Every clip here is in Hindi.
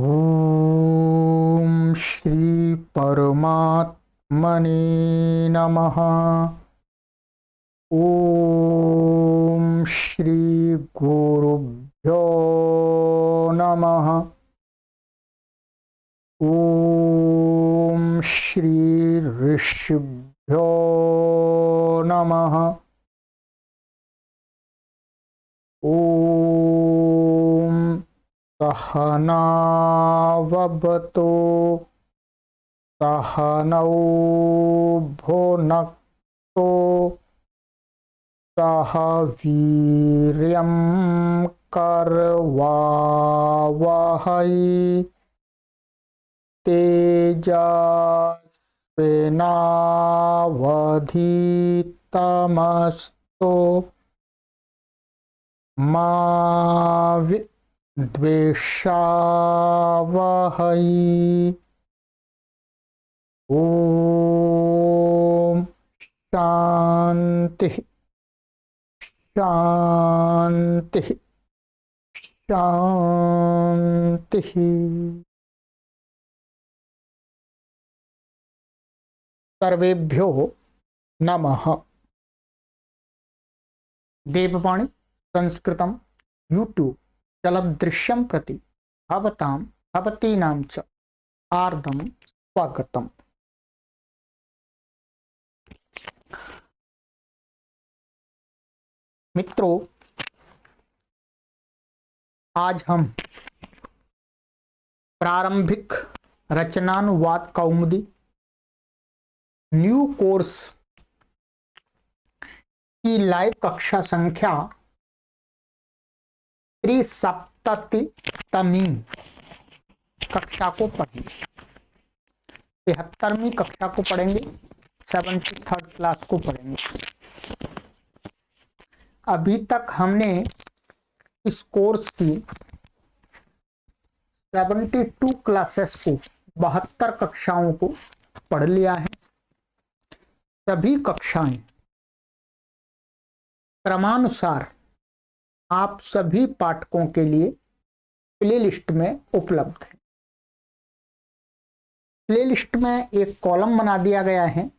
ओम श्री परमात्मने नमः। ओम श्री गुरुभ्यो नमः। ओम श्री ऋषिभ्यो नमः। ओम सहनाववतु सहनौ भुनक्तु सह वीर्यं करवावहै तेजस्विनावधीतमस्तु मा द्वेषावहै। ओम शांति शांति शांति। सर्वेभ्यो नमः। देववाणी संस्कृतं यूट्यूब चलदृश्यं प्रति भवतां भवतीनां च हार्दं स्वागतम्। मित्रों, आज हम प्रारंभिक रचनानुवाद कौमुदी न्यू कोर्स की लाइव कक्षा संख्या 73वीं कक्षा को पढ़ेंगे। 73वीं कक्षा को पढ़ेंगे, 73rd क्लास को पढ़ेंगे। अभी तक हमने इस कोर्स की 72 क्लासेस को 72 कक्षाओं को पढ़ लिया है। सभी कक्षाएं क्रमानुसार आप सभी पाठकों के लिए प्लेलिस्ट में उपलब्ध है। प्लेलिस्ट में एक कॉलम बना दिया गया है,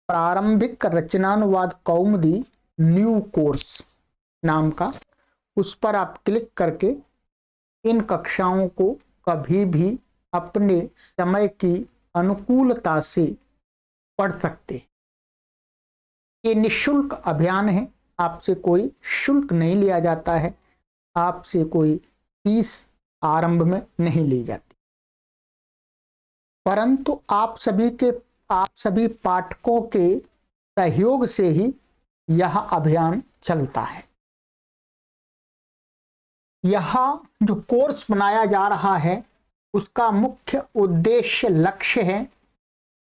प्रारंभिक रचनानुवाद कौमुदी न्यू कोर्स नाम का। उस पर आप क्लिक करके इन कक्षाओं को कभी भी अपने समय की अनुकूलता से पढ़ सकते हैं। ये निःशुल्क अभियान है, आपसे कोई शुल्क नहीं लिया जाता है, आपसे कोई फीस आरंभ में नहीं ली जाती, परंतु आप सभी पाठकों के सहयोग से ही यह अभियान चलता है। यह जो कोर्स बनाया जा रहा है उसका मुख्य उद्देश्य लक्ष्य है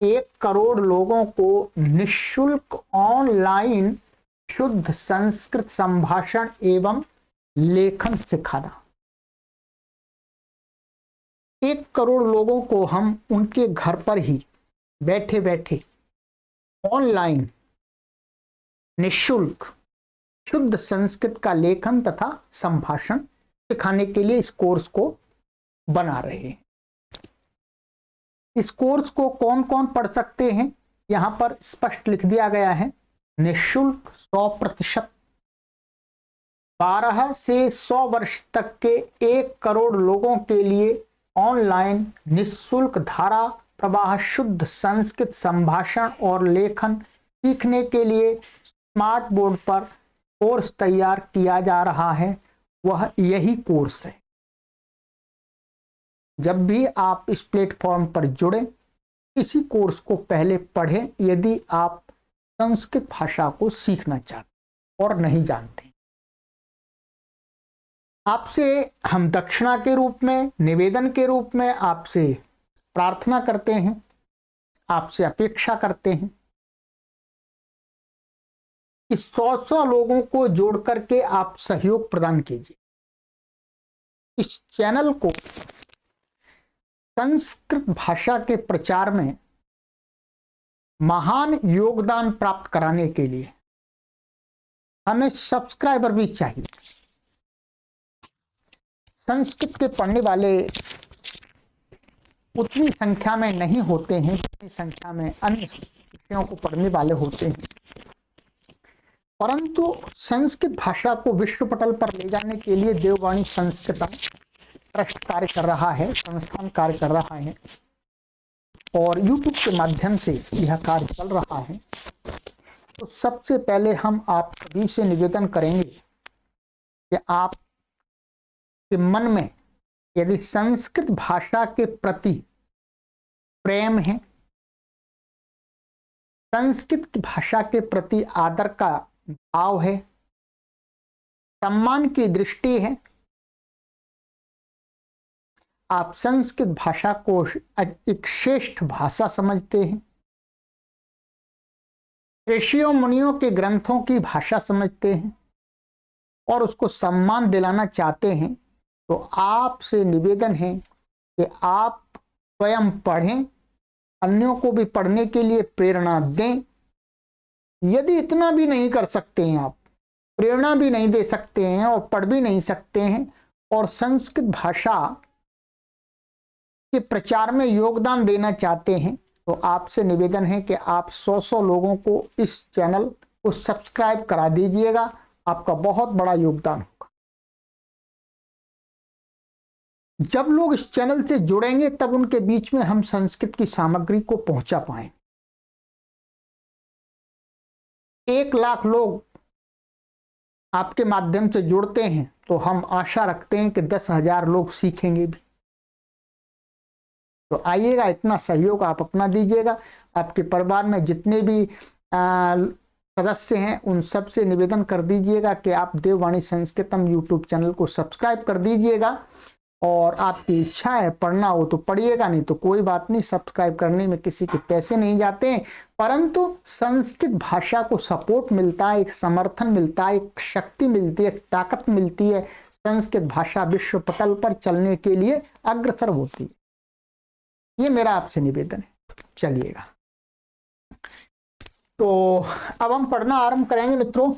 1 करोड़ लोगों को निःशुल्क ऑनलाइन शुद्ध संस्कृत संभाषण एवं लेखन सिखाना। 1 करोड़ लोगों को हम उनके घर पर ही बैठे बैठे ऑनलाइन निःशुल्क शुद्ध संस्कृत का लेखन तथा संभाषण सिखाने के लिए इस कोर्स को बना रहे हैं। इस कोर्स को कौन कौन पढ़ सकते हैं, यहां पर स्पष्ट लिख दिया गया है। निःशुल्क 100%, 12 से 100 वर्ष तक के 1 करोड़ लोगों के लिए ऑनलाइन निःशुल्क धारा प्रवाह शुद्ध संस्कृत संभाषण और लेखन सीखने के लिए स्मार्ट बोर्ड पर कोर्स तैयार किया जा रहा है। वह यही कोर्स है। जब भी आप इस प्लेटफॉर्म पर जुड़े, इसी कोर्स को पहले पढ़ें यदि आप संस्कृत भाषा को सीखना चाहते और नहीं जानते। आपसे हम दक्षिणा के रूप में, निवेदन के रूप में आपसे प्रार्थना करते हैं, आपसे अपेक्षा करते हैं कि 100 लोगों को जोड़ करके आप सहयोग प्रदान कीजिए। इस चैनल को संस्कृत भाषा के प्रचार में महान योगदान प्राप्त कराने के लिए हमें सब्सक्राइबर भी चाहिए। संस्कृत के पढ़ने वाले उतनी संख्या में नहीं होते हैं जितनी संख्या में अन्य विषयों को पढ़ने वाले होते हैं, परंतु संस्कृत भाषा को विश्व पटल पर ले जाने के लिए देववाणी संस्कृतम ट्रस्ट कार्य कर रहा है, संस्थान कार्य कर रहा है और YouTube के माध्यम से यह कार्य चल रहा है। तो सबसे पहले हम आप सभी से निवेदन करेंगे कि आप के मन में यदि संस्कृत भाषा के प्रति प्रेम है, संस्कृत भाषा के प्रति आदर का भाव है, सम्मान की दृष्टि है, आप संस्कृत भाषा को एक श्रेष्ठ भाषा समझते हैं, ऋषियों मुनियों के ग्रंथों की भाषा समझते हैं और उसको सम्मान दिलाना चाहते हैं, तो आपसे निवेदन है कि आप स्वयं पढ़ें, अन्यों को भी पढ़ने के लिए प्रेरणा दें। यदि इतना भी नहीं कर सकते हैं, आप प्रेरणा भी नहीं दे सकते हैं और पढ़ भी नहीं सकते हैं और संस्कृत भाषा के प्रचार में योगदान देना चाहते हैं, तो आपसे निवेदन है कि आप 100 लोगों को इस चैनल को सब्सक्राइब करा दीजिएगा। आपका बहुत बड़ा योगदान होगा। जब लोग इस चैनल से जुड़ेंगे तब उनके बीच में हम संस्कृत की सामग्री को पहुंचा पाएं। 1 लाख लोग आपके माध्यम से जुड़ते हैं तो हम आशा रखते हैं कि 10,000 लोग सीखेंगे भी। तो आइएगा, इतना सहयोग आप अपना दीजिएगा। आपके परिवार में जितने भी सदस्य हैं उन सब से निवेदन कर दीजिएगा कि आप देववाणी संस्कृतम यूट्यूब चैनल को सब्सक्राइब कर दीजिएगा और आपकी इच्छा है पढ़ना हो तो पढ़िएगा, नहीं तो कोई बात नहीं। सब्सक्राइब करने में किसी के पैसे नहीं जाते हैं, परंतु संस्कृत भाषा को सपोर्ट मिलता है, एक समर्थन मिलता है, एक शक्ति मिलती है, एक ताकत मिलती है। संस्कृत भाषा विश्व पटल पर चलने के लिए अग्रसर होती है। ये मेरा आपसे निवेदन है। चलिएगा, तो अब हम पढ़ना आरंभ करेंगे मित्रों,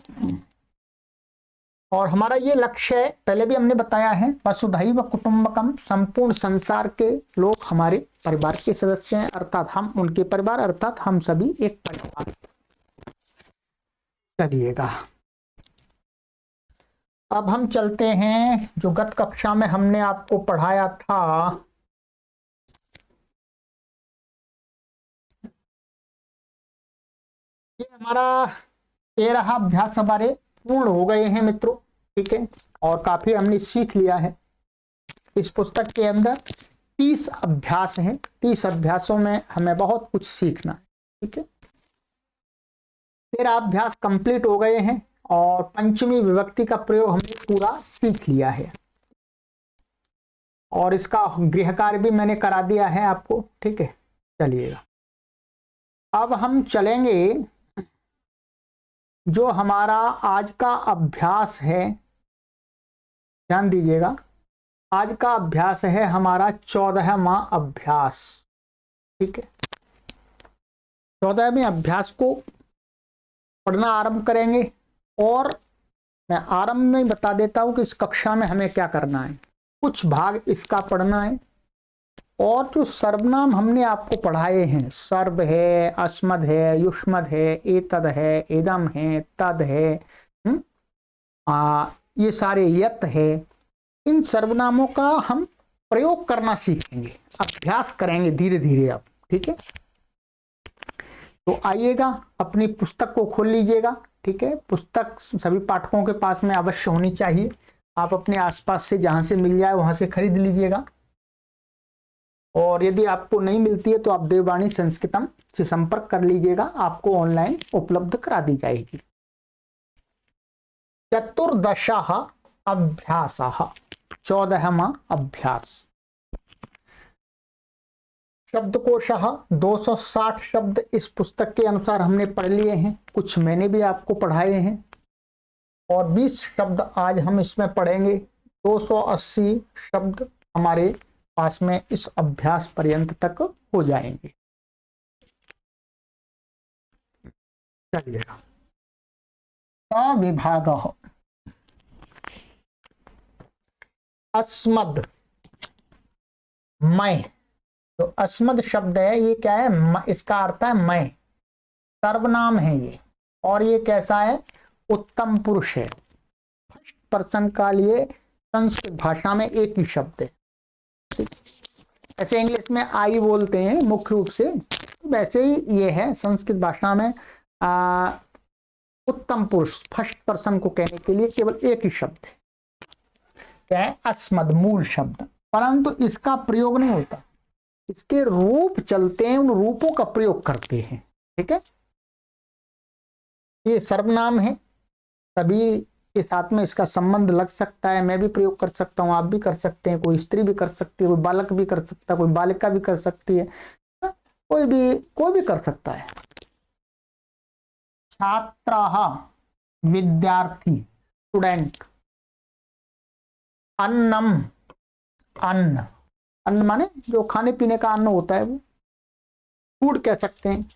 और हमारा ये लक्ष्य है, पहले भी हमने बताया है, वसुधैव कुटुंबकम, संपूर्ण संसार के लोग हमारे परिवार के सदस्य हैं, अर्थात हम उनके परिवार, अर्थात हम सभी एक परिवार। चलिएगा, अब हम चलते हैं जो गत कक्षा में हमने आपको पढ़ाया था। ये हमारा 13 अभ्यास हमारे पूर्ण हो गए हैं मित्रों, ठीक है, और काफी हमने सीख लिया है। इस पुस्तक के अंदर 30 अभ्यास हैं, 30 अभ्यासों में हमें बहुत कुछ सीखना है, ठीक है। 13 अभ्यास कंप्लीट हो गए हैं और पंचमी विभक्ति का प्रयोग हमने पूरा सीख लिया है और इसका गृह कार्य भी मैंने करा दिया है आपको, ठीक है। चलिएगा, अब हम चलेंगे, जो हमारा आज का अभ्यास है, ध्यान दीजिएगा, आज का अभ्यास है हमारा 14वां अभ्यास, ठीक है। 14वें अभ्यास को पढ़ना आरंभ करेंगे और मैं आरंभ में बता देता हूं कि इस कक्षा में हमें क्या करना है। कुछ भाग इसका पढ़ना है और जो सर्वनाम हमने आपको पढ़ाए हैं, सर्व है, अस्मद है, युष्मद है, एतद है, इदम है, तद है, ये सारे यत है, इन सर्वनामों का हम प्रयोग करना सीखेंगे, अभ्यास करेंगे धीरे धीरे अब, ठीक है। तो आइएगा, अपनी पुस्तक को खोल लीजिएगा, ठीक है। पुस्तक सभी पाठकों के पास में अवश्य होनी चाहिए। आप अपने आसपास से जहां से मिल जाए वहां से खरीद लीजिएगा, और यदि आपको नहीं मिलती है तो आप देववाणी संस्कृतम से संपर्क कर लीजिएगा, आपको ऑनलाइन उपलब्ध करा दी जाएगी। 14 अभ्यास, 14वां अभ्यास। शब्दकोश 260 शब्द इस पुस्तक के अनुसार हमने पढ़ लिए हैं, कुछ मैंने भी आपको पढ़ाए हैं, और 20 शब्द आज हम इसमें पढ़ेंगे। 280 शब्द हमारे पास में इस अभ्यास पर्यंत तक हो जाएंगे। चलिएगा, विभाग, अस्मद, मैं। तो अस्मद शब्द है, ये क्या है, इसका अर्थ है मैं, सर्वनाम है ये। और ये कैसा है, उत्तम पुरुष है। फर्स्ट पर्सन का लिए संस्कृत भाषा में एक ही शब्द है। ऐसे इंग्लिश में आई बोलते हैं मुख्य रूप से, वैसे ही ये है संस्कृत भाषा में उत्तम पुरुष फर्स्ट पर्सन को कहने के लिए केवल एक ही शब्द है, क्या है, अस्मद, मूल शब्द। परंतु इसका प्रयोग नहीं होता, इसके रूप चलते हैं, उन रूपों का प्रयोग करते हैं। ठीक है, ये सर्वनाम है, सभी के साथ में इसका संबंध लग सकता है। मैं भी प्रयोग कर सकता हूं, आप भी कर सकते हैं, कोई स्त्री भी कर सकती है, कोई बालक भी कर सकता है, कोई बालिका भी कर सकती है, कोई भी कर सकता है। छात्रः, विद्यार्थी, स्टूडेंट। अन्नम, अन्न, अन्न माने जो खाने पीने का अन्न होता है, वो फूड कह सकते हैं।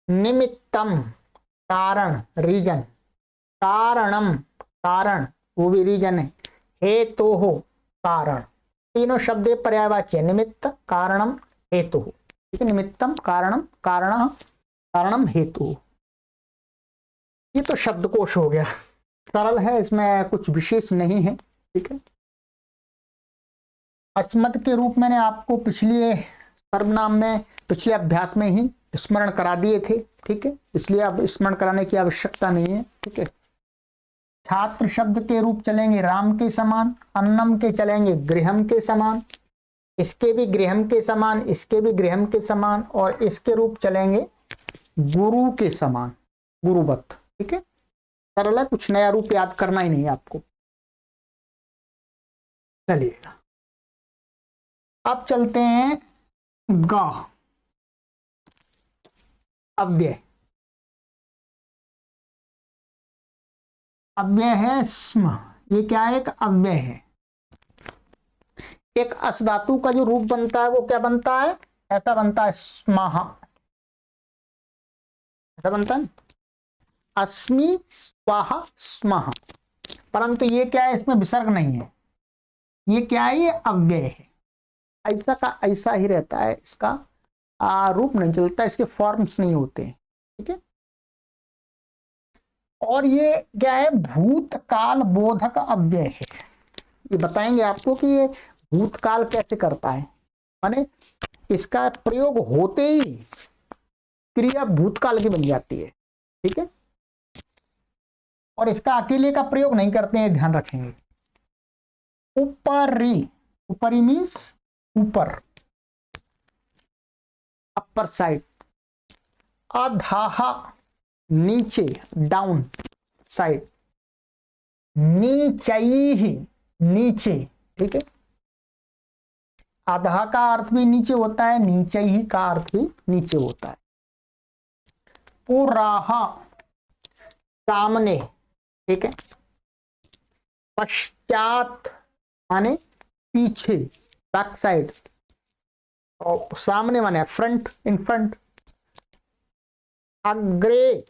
निमित्तम, कारण, रीजन। कारणम, कारण, वो भी रीजन है। हेतुः, कारण। तीनों शब्द पर्यायवाची है, निमित्त, कारणम, हेतु। ठीक है, निमित्तम, कारणम, कारण, कारणम, हेतु। ये तो शब्दकोश हो गया, सरल है, इसमें कुछ विशेष नहीं है। ठीक है, अस्मद के रूप मैंने आपको पिछले सर्वनाम में, पिछले अभ्यास में ही स्मरण करा दिए थे। ठीक है, इसलिए अब स्मरण कराने की आवश्यकता नहीं है। ठीक है, छात्र शब्द के रूप चलेंगे राम के समान, अन्नम के चलेंगे गृहम के समान, इसके भी गृहम के समान, इसके भी गृहम के समान, और इसके रूप चलेंगे गुरु के समान, गुरुवत। ठीक है, सरल है, कुछ नया रूप याद करना ही नहीं आपको। चलिएगा, अब चलते हैं ग, अव्यय। अव्यय है स्म, ये क्या है, एक अव्यय है। एक अस धातु का जो रूप बनता है वो क्या बनता है, ऐसा बनता है, स्मः, ऐसा बनता है, अस्मि स्वाहा स्मः। परंतु ये क्या है, इसमें विसर्ग नहीं है, ये क्या है, ये अव्यय है, ऐसा का ऐसा ही रहता है, इसका रूप नहीं चलता, इसके फॉर्म्स नहीं होते। ठीक है, और ये क्या है, भूतकाल बोधक अव्यय है। ये बताएंगे आपको कि ये भूतकाल कैसे करता है, माने इसका प्रयोग होते ही क्रिया भूतकाल की बन जाती है। ठीक है, और इसका अकेले का प्रयोग नहीं करते हैं, ध्यान रखेंगे। ऊपरी, ऊपरी मीन्स ऊपर, अपर साइड। अधः, नीचे, डाउन साइड। नीचैहि, नीचे। ठीक है, अधः का अर्थ भी नीचे होता है, नीचैहि का अर्थ भी नीचे होता है। पुरः, सामने। ठीक है, पश्चात माने पीछे, बैक साइड, और सामने माने फ्रंट, इन फ्रंट। अग्रे,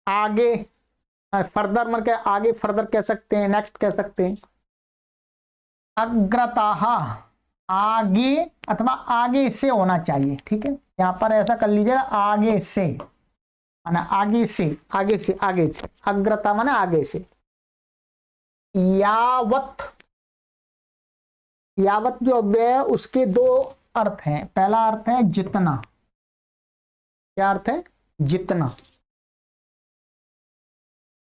आगे, फर्दर मन के आगे, फर्दर कह सकते हैं, नेक्स्ट कह सकते हैं। अग्रतः, आगे अथवा आगे से होना चाहिए। ठीक है, यहां पर ऐसा कर लीजिएगा, आगे से माना आगे से, आगे से, आगे से। अग्रता माना आगे से। यावत, यावत जो अव्यय है उसके दो अर्थ हैं। पहला अर्थ है जितना, क्या अर्थ है, जितना।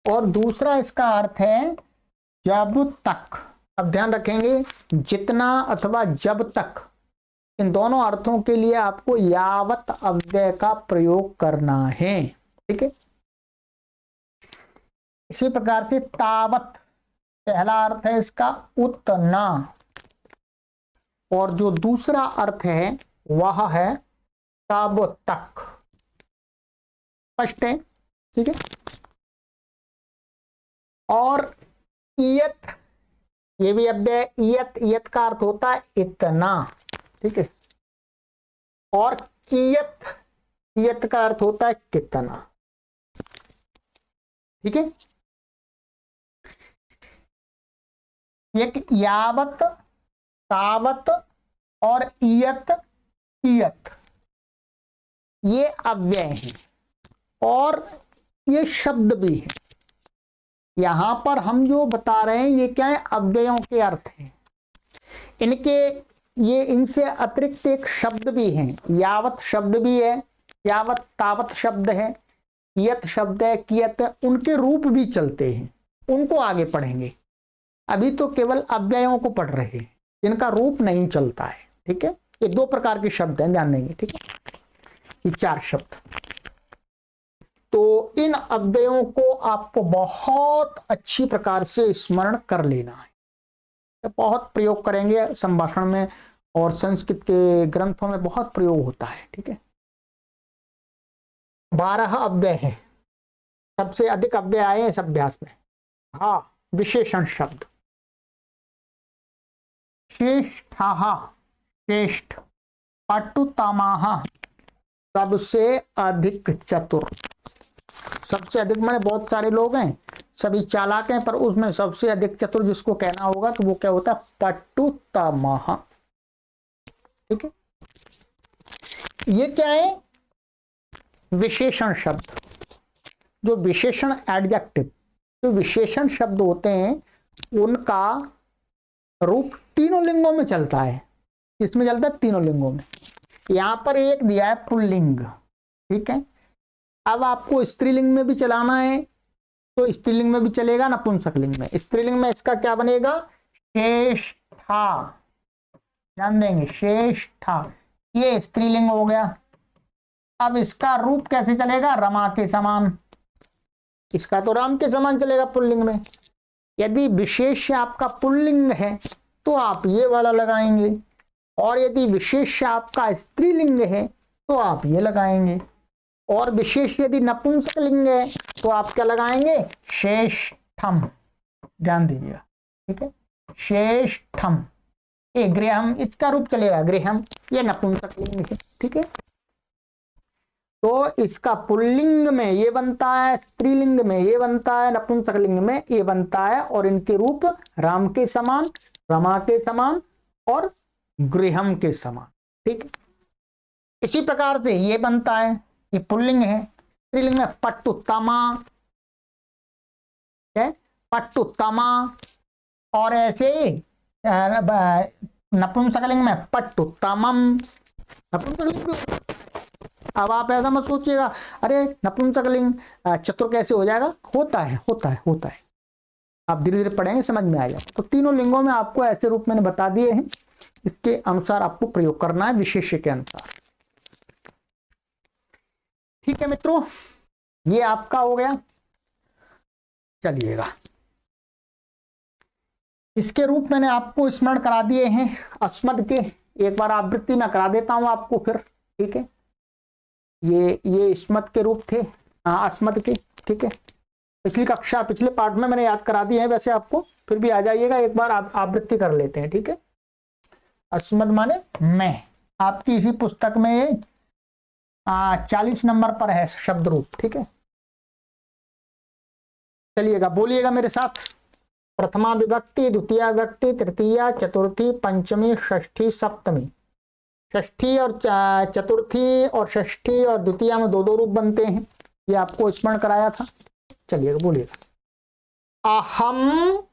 और दूसरा इसका अर्थ है जब तक। अब ध्यान रखेंगे, जितना अथवा जब तक, इन दोनों अर्थों के लिए आपको यावत अव्यय का प्रयोग करना है। ठीक है, इसी प्रकार से तावत, पहला अर्थ है इसका उतना, और जो दूसरा अर्थ है वह है तब तक। स्पष्ट है? ठीक है, और इयत, ये भी अव्यय। इयत, इयत का अर्थ होता है इतना। ठीक है, और कियत, कियत का अर्थ होता है कितना। ठीक है, एक यावत, तावत और इयत, इयत, ये अव्यय हैं और ये शब्द भी है। यहां पर हम जो बता रहे हैं ये क्या है, अव्ययों के अर्थ हैं। इनके ये इनसे अतिरिक्त एक शब्द भी है, यावत शब्द भी है, यावत तावत शब्द है, यत शब्द है, कियत, उनके रूप भी चलते हैं, उनको आगे पढ़ेंगे। अभी तो केवल अव्ययों को पढ़ रहे हैं, जिनका रूप नहीं चलता है। ठीक है, ये दो प्रकार के शब्द हैं, ध्यान देंगे। ठीक है, ये चार शब्द। तो इन अव्ययों को आपको बहुत अच्छी प्रकार से स्मरण कर लेना है। बहुत प्रयोग करेंगे संभाषण में और संस्कृत के ग्रंथों में बहुत प्रयोग होता है। ठीक है, 12 अव्यय है, सबसे अधिक अव्यय आए इस अभ्यास में। हाँ, विशेषण शब्द, श्रेष्ठा, श्रेष्ठ, पटुतमाः, सबसे अधिक चतुर। सबसे अधिक माने बहुत सारे लोग हैं, सभी चालाक हैं, पर उसमें सबसे अधिक चतुर जिसको कहना होगा तो वो क्या होता है, पटुतमाः। ठीक है, ये क्या है, विशेषण शब्द। जो विशेषण एडजेक्टिव, जो विशेषण शब्द होते हैं उनका रूप तीनों लिंगों में चलता है। किसमें चलता है, तीनों लिंगों में। यहां पर एक दिया है पुल्लिंग। ठीक है, अब आपको स्त्रीलिंग में भी चलाना है तो स्त्रीलिंग में भी चलेगा, नपुंसकलिंग में। स्त्रीलिंग में इसका क्या बनेगा, श्रेष्ठा, ध्यान देंगे, श्रेष्ठा, ये स्त्रीलिंग हो गया। अब इसका रूप कैसे चलेगा, रमा के समान। इसका तो राम के समान चलेगा पुल्लिंग में। यदि विशेष्य आपका पुल्लिंग है तो आप ये वाला लगाएंगे, और यदि विशेष्य आपका स्त्रीलिंग है तो आप ये लगाएंगे, और विशेष यदि नपुंसकलिंग है तो आप क्या लगाएंगे, श्रेष्ठम। ध्यान दीजिएगा। ठीक है, श्रेष्ठम, ये गृहम, इसका रूप चलेगा गृहम, ये नपुंसकलिंग है। ठीक है, तो इसका पुल्लिंग में ये बनता है, स्त्रीलिंग में ये बनता है, नपुंसकलिंग में ये बनता है, और इनके रूप राम के समान, रमा के समान और गृहम के समान। ठीक है, इसी प्रकार से ये बनता है, ये पुल्लिंग है। स्त्रीलिंग में पट्टुतमा है, पट्टुतमा, और ऐसे नपुंसकलिंग में पट्टुतमम, नपुंसकलिंग भी। अब आप ऐसा मत सोचिएगा अरे नपुंसकलिंग चतुर कैसे हो जाएगा, होता है, होता है, होता है। आप धीरे धीरे पढ़ेंगे, समझ में आएगा। तो तीनों लिंगों में आपको ऐसे रूप मैंने बता दिए हैं, इसके अनुसार आपको प्रयोग करना है, विशेष्य के अनुसार। ठीक है मित्रों, ये आपका हो गया। चलिएगा, इसके रूप मैंने आपको स्मरण करा दिए हैं अस्मद के। एक बार आवृत्ति में करा देता हूं आपको फिर। ठीक है, ये स्मद के रूप थे, अस्मद के। ठीक है, पिछली कक्षा, पिछले पार्ट में मैंने याद करा दिए हैं, वैसे आपको फिर भी आ जाइएगा, एक बार आप आवृत्ति कर लेते हैं। ठीक है, अस्मद माने मैं, आपकी इसी पुस्तक में ये 40 नंबर पर है शब्द रूप। ठीक है, चलिएगा, बोलिएगा मेरे साथ। प्रथमा विभक्ति, द्वितीय विभक्ति, तृतीया, चतुर्थी, पंचमी, षष्ठी, सप्तमी। षष्ठी और चतुर्थी और षष्ठी और द्वितीय में दो दो रूप बनते हैं, ये आपको स्मरण कराया था। चलिएगा, बोलिएगा। अहम,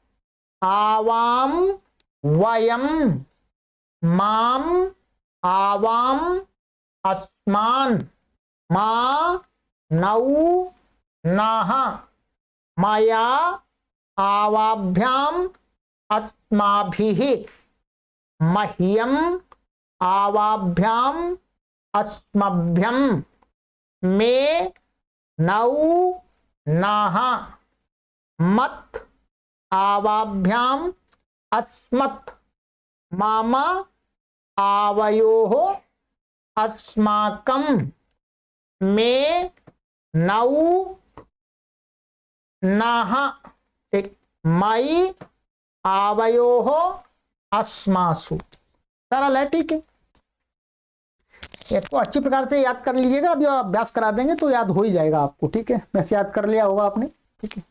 आवाम, वयम, माम, आवाम, अस्मान, मा, नौ, नाह, मया, आवाभ्याम, अस्माभिः, मह्यम, आवाभ्याम, अस्मभ्यम, मे, नौ, नाह, मत, आवाभ्याम, अस्मत्, मम, आवयोः, अस्माकं, मे, नौ, नाह, एक, मयि, आवयोः, अस्मासु। सरल है। ठीक है, इसको अच्छी प्रकार से याद कर लीजिएगा, अभी अभ्यास करा देंगे तो याद हो ही जाएगा आपको। ठीक है, वैसे याद कर लिया होगा आपने। ठीक है,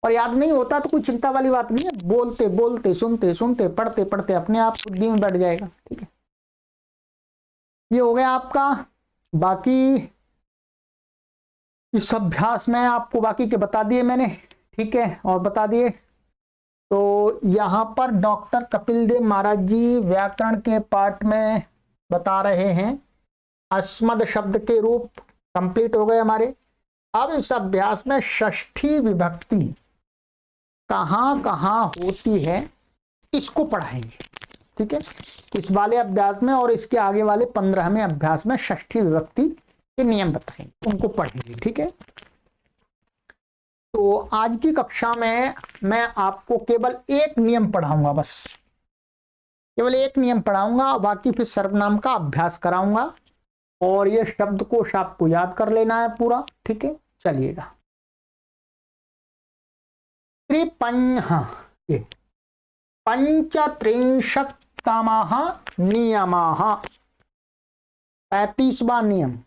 और याद नहीं होता तो कोई चिंता वाली बात नहीं है, बोलते बोलते सुनते सुनते पढ़ते पढ़ते अपने आप बुद्धि में बैठ जाएगा। ठीक है, ये हो गया आपका। बाकी इस अभ्यास में आपको बाकी के बता दिए मैंने। ठीक है, और बता दिए तो यहां पर डॉक्टर कपिल देव महाराज जी व्याकरण के पाठ में बता रहे हैं अस्मद शब्द के रूप कंप्लीट हो गए हमारे। अब इस अभ्यास में षष्ठी विभक्ति कहां कहां होती है इसको पढ़ाएंगे। ठीक है, इस वाले अभ्यास में और इसके आगे वाले 15वें अभ्यास में षष्ठी विभक्ति के नियम बताएंगे, उनको पढ़ेंगे। ठीक है, तो आज की कक्षा में मैं आपको केवल एक नियम पढ़ाऊंगा, बस केवल एक नियम पढ़ाऊंगा, बाकी फिर सर्वनाम का अभ्यास कराऊंगा और ये शब्दकोश आपको याद कर लेना है पूरा। ठीक है, चलिएगा। ये पंचत्रिंशत्तमः नियमः, 35वां नियम।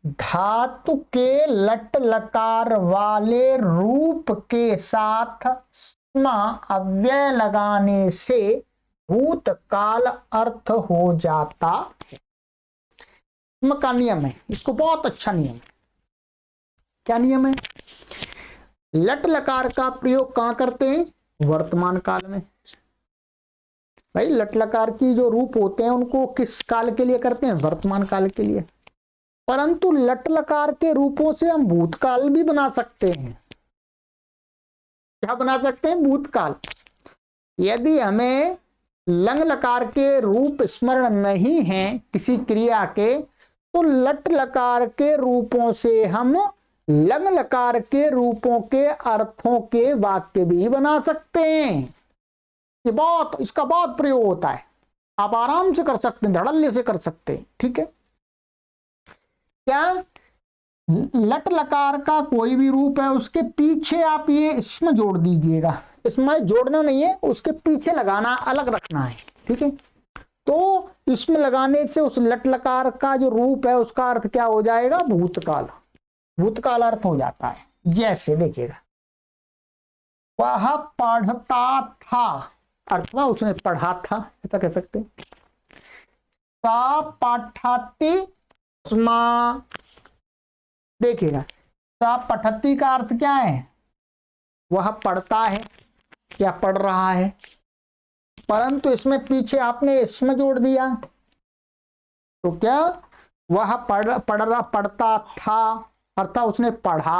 धातु के लट लकार वाले रूप के साथ स्म अव्यय लगाने से भूतकाल अर्थ हो जाता है। स्म का नियम है, इसको बहुत अच्छा नियम है। क्या नियम है? लट लकार का प्रयोग कहां करते हैं? वर्तमान काल में। भाई लट लकार की जो रूप होते हैं उनको किस काल के लिए करते हैं? वर्तमान काल के लिए। परंतु लट लकार के रूपों से हम भूतकाल भी बना सकते हैं। क्या बना सकते हैं? भूतकाल। यदि हमें लंग लकार के रूप स्मरण नहीं है किसी क्रिया के, तो लट लकार के रूपों से हम लंग लकार के रूपों के अर्थों के वाक्य भी बना सकते हैं। ये इसका बहुत प्रयोग होता है, आप आराम से कर सकते हैं, धड़ल्ले से कर सकते हैं। ठीक है, क्या लट लकार का कोई भी रूप है उसके पीछे आप ये इसमें जोड़ दीजिएगा। इसमें जोड़ना नहीं है, उसके पीछे लगाना, अलग रखना है। ठीक है, तो इसमें लगाने से उस लट लकार का जो रूप है उसका अर्थ क्या हो जाएगा? भूतकाल। भूतकाल अर्थ हो जाता है। जैसे देखिएगा, वह पढ़ता था, अर्थवा उसने पढ़ा था, ऐसा कह सकते हैं। सा पठती स्मा, देखिएगा सा पठती का अर्थ क्या है? वह पढ़ता है या पढ़ रहा है, परंतु इसमें पीछे आपने इसमें जोड़ दिया तो क्या? वह पढ़ता था अर्थात उसने पढ़ा।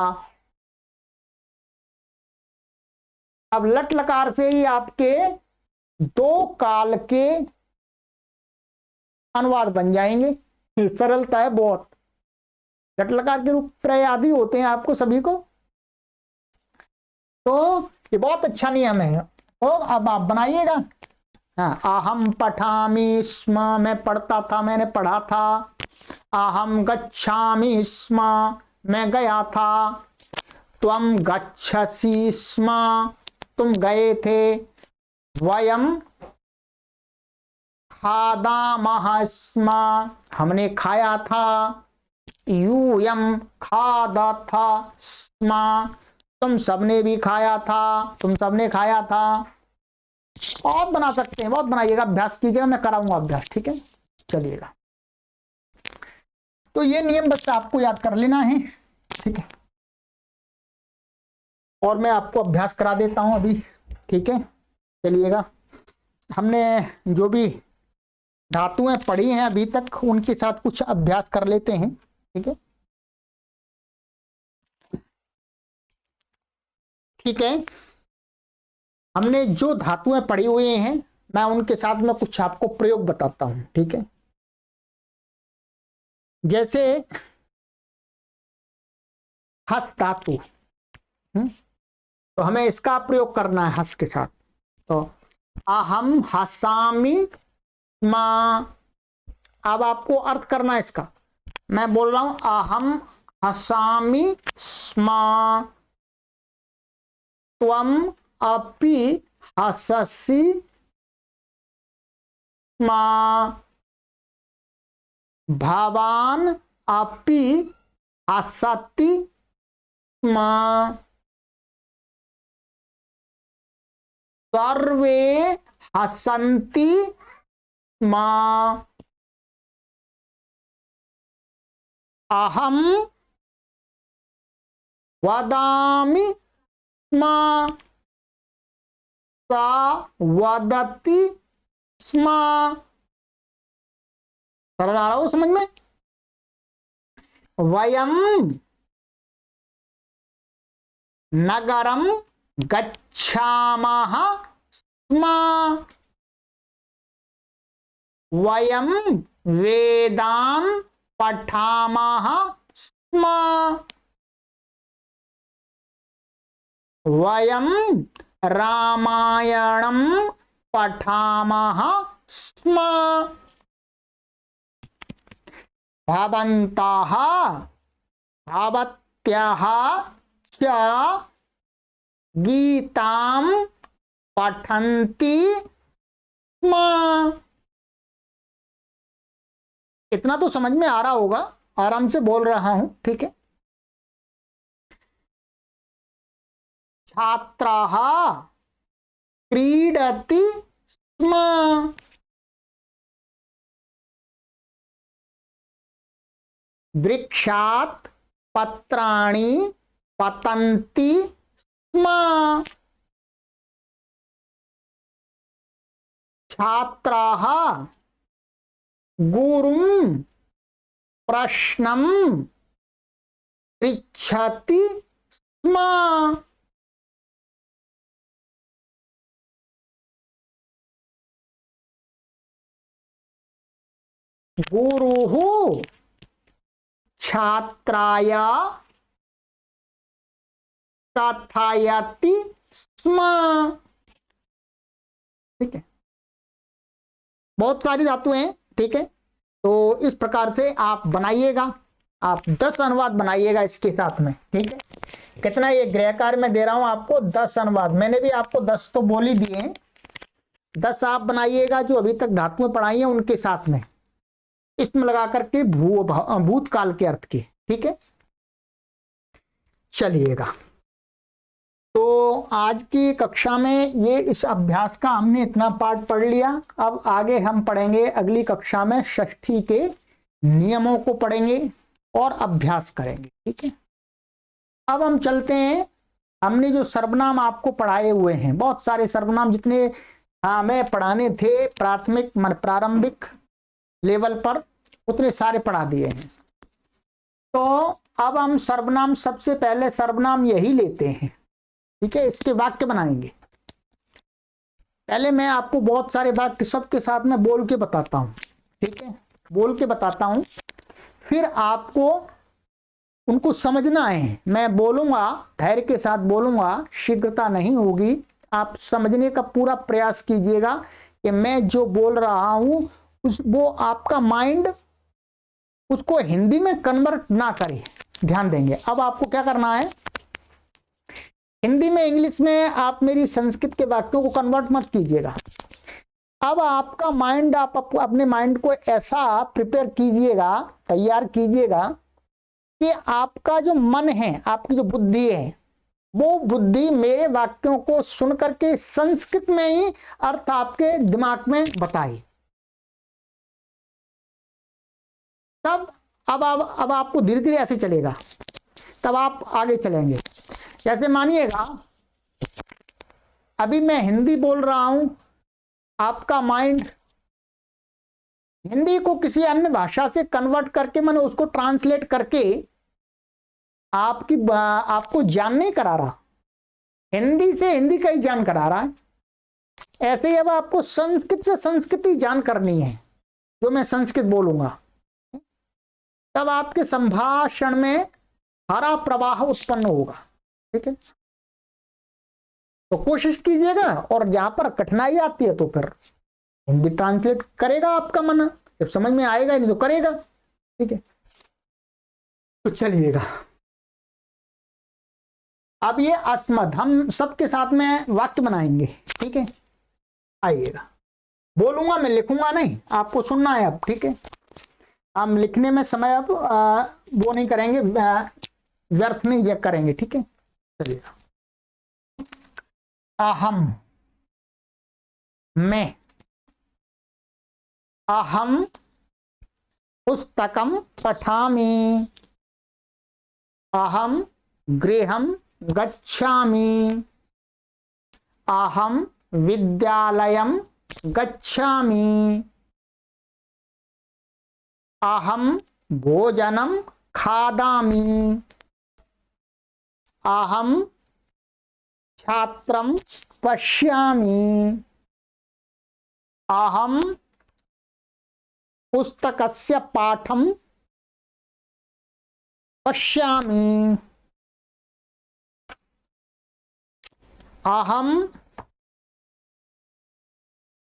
अब लट लकार से ही आपके दो काल के अनुवाद बन जाएंगे। सरलता है बहुत। लट लकार के रूप त्रय आदि होते हैं आपको सभी को, तो ये बहुत अच्छा नियम है। तो अब आप बनाइएगा। हाँ, अहम पठामि स्म, मैं पढ़ता था, मैंने पढ़ा था। अहम गच्छामि स्म, मैं गया था। त्वम गच्छसि स्म, तुम गए थे। वयम खादामः स्म, हमने खाया था। यूयम खादथ स्म, तुम सबने भी खाया था, तुम सबने खाया था। बहुत बना सकते हैं, बहुत बनाइएगा, अभ्यास कीजिएगा, मैं कराऊंगा अभ्यास। ठीक है, चलिएगा। तो ये नियम बस आपको याद कर लेना है। ठीक है, और मैं आपको अभ्यास करा देता हूं अभी। ठीक है, चलिएगा। हमने जो भी धातुएं पढ़ी हैं अभी तक उनके साथ कुछ अभ्यास कर लेते हैं। ठीक है, ठीक है, हमने जो धातुएं पढ़ी हुई हैं मैं उनके साथ में कुछ आपको प्रयोग बताता हूं। ठीक है, जैसे हस धातु, तो हमें इसका प्रयोग करना है हस के साथ। तो अहम हसामी मां, अब आपको अर्थ करना है इसका। मैं बोल रहा हूं अहम हसामी स्मा, त्वम अपि हससि स्मा भवान अपि हसति स्म सर्वे हसन्ति स्म अहम वदामि स्म सा वदति स्म। सरल आ रहा हो समझ में? वयम नगरम गच्छामः स्म वयम वेदान पठामः स्म वयम रामायणं पठामः स्म भवन्तः भवत्यः च गीतां पठन्ति स्म। इतना तो समझ में आ रहा होगा, आराम से बोल रहा हूं, ठीक है। छात्राः क्रीडति स्म वृक्षात् पत्राणि पतन्ति स्म छात्राः गुरुं प्रश्नं पृच्छति स्म गुरुः छात्राय कथयति स्म। ठीक है, बहुत सारी धातुएं हैं, ठीक है। तो इस प्रकार से आप बनाइएगा, आप 10 अनुवाद बनाइएगा इसके साथ में, ठीक है। कितना ये गृहकार्य में दे रहा हूं आपको 10 अनुवाद, मैंने भी आपको 10 तो बोल ही दिए हैं, 10 आप बनाइएगा जो अभी तक धातुएं पढ़ाई हैं उनके साथ में इसमें लगा करके भूतकाल के अर्थ के, ठीक है। चलिएगा, तो आज की कक्षा में ये इस अभ्यास का हमने इतना पार्ट पढ़ लिया। अब आगे हम पढ़ेंगे अगली कक्षा में षष्ठी के नियमों को पढ़ेंगे और अभ्यास करेंगे, ठीक है। अब हम चलते हैं, हमने जो सर्वनाम आपको पढ़ाए हुए हैं, बहुत सारे सर्वनाम जितने हमें पढ़ाने थे प्राथमिक प्रारंभिक लेवल पर उतने सारे पढ़ा दिए हैं। तो अब हम सर्वनाम, सबसे पहले सर्वनाम यही लेते हैं, ठीक है। इसके वाक्य बनाएंगे। पहले मैं आपको बहुत सारे वाक्य सबके साथ में बोल के बताता हूं, ठीक है, बोल के बताता हूं, फिर आपको उनको समझना है। मैं बोलूंगा, धैर्य के साथ बोलूंगा, शीघ्रता नहीं होगी। आप समझने का पूरा प्रयास कीजिएगा कि मैं जो बोल रहा हूं वो आपका माइंड उसको हिंदी में कन्वर्ट ना करे, ध्यान देंगे। अब आपको क्या करना है, हिंदी में इंग्लिश में आप मेरी संस्कृत के वाक्यों को कन्वर्ट मत कीजिएगा। अब आपका माइंड, आप अपने माइंड को ऐसा प्रिपेयर कीजिएगा, तैयार कीजिएगा कि आपका जो मन है, आपकी जो बुद्धि है, वो बुद्धि मेरे वाक्यों को सुन करके संस्कृत में ही अर्थ आपके दिमाग में बताए। तब अब आपको धीरे धीरे ऐसे चलेगा, तब आप आगे चलेंगे। जैसे मानिएगा अभी मैं हिंदी बोल रहा हूं, आपका माइंड हिंदी को किसी अन्य भाषा से कन्वर्ट करके, मैंने उसको ट्रांसलेट करके आपको ज्ञान नहीं करा रहा, हिंदी से हिंदी का ही ज्ञान करा रहा है। ऐसे ही अब आपको संस्कृत से संस्कृति ज्ञान करनी है, जो मैं संस्कृत बोलूंगा, तब आपके संभाषण में हरा प्रवाह उत्पन्न होगा, ठीक है। तो कोशिश कीजिएगा, और जहां पर कठिनाई आती है तो फिर हिंदी ट्रांसलेट करेगा आपका मन, जब समझ में आएगा नहीं तो करेगा, ठीक है। तो चलिएगा, अब ये अस्मद हम सबके साथ में वाक्य बनाएंगे, ठीक है। आइएगा, बोलूंगा मैं, लिखूंगा नहीं, आपको सुनना है अब, ठीक है। हम लिखने में समय अब वो नहीं करेंगे, व्यर्थ नहीं करेंगे, ठीक है। चलिए, अहम, मैं, अहम पुस्तकम पठामि, अहम गृहं गच्छामि, अहम विद्यालयं गच्छामि, अहम भोजनं खादामि, अहम छात्रं पश्यामि, अहम पुस्तकस्य पाठं पश्यामि, अहम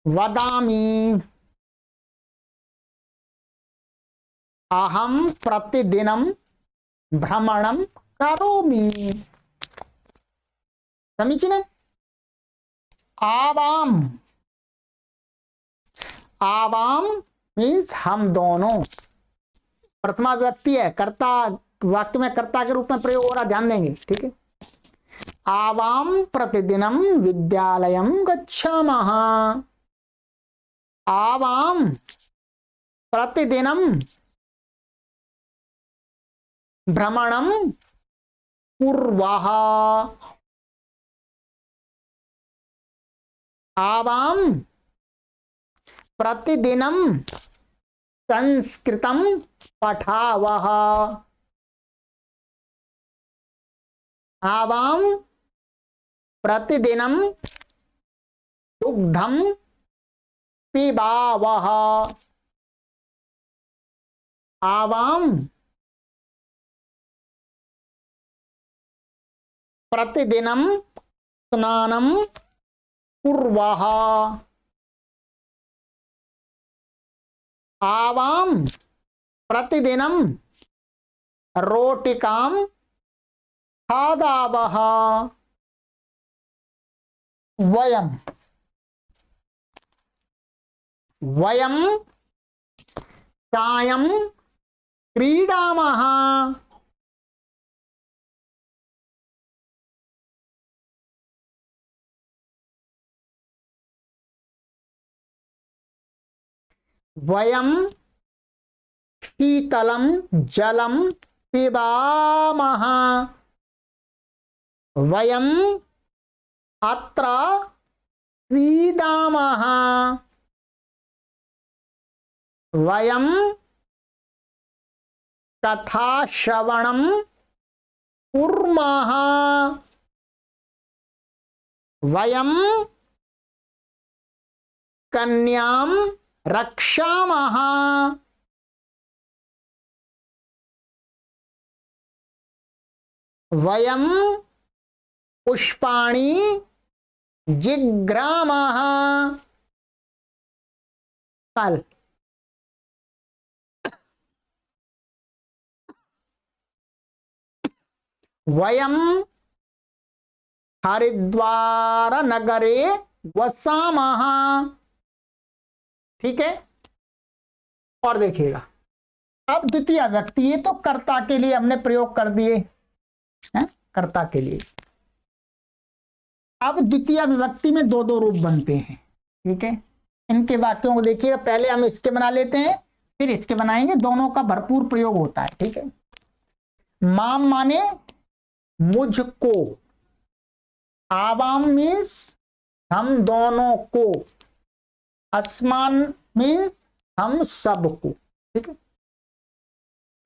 वदामि, अहम प्रतिदिनं भ्रमणं करोमि। समीचीनम्। आवाम, आवाम मीन्स हम दोनों, प्रथमा व्यक्ति है, कर्ता, वाक्य में कर्ता के रूप में प्रयोग हो रहा, ध्यान देंगे, ठीक है। आवाम प्रतिदिनं विद्यालयं गच्छामः, आवाम प्रतिदिनं भ्रमणं कुर्वः, आवाम प्रतिदिनं संस्कृतं पठावः, आवाम प्रतिदिनं दुग्धं पिबावः, आवाम प्रतिदिनं स्नानं कुर्वः, आवाम प्रतिदिनं रोटिकां खादावः, वयं, वयं सायं क्रीडामः, वयं शीतलं जलं पिबामः, वयं अत्र क्रीडामः, वयं कथाश्रवणं कुर्मः, वयं कन्यां रक्षामः, वयं पुष्पाणि जिघ्रामः। कल वयं हरिद्वार नगरे वसामः, ठीक है। और देखिएगा, अब द्वितीय व्यक्ति, ये तो कर्ता के लिए हमने प्रयोग कर दिए हैं, कर्ता के लिए। अब द्वितीय विभक्ति में दो दो रूप बनते हैं, ठीक है। इनके वाक्यों को देखिएगा, पहले हम इसके बना लेते हैं, फिर इसके बनाएंगे, दोनों का भरपूर प्रयोग होता है, ठीक है। माम माने मुझको, आवाम मीन्स हम दोनों को, अस्मान मीन्स हम सबको, ठीक है।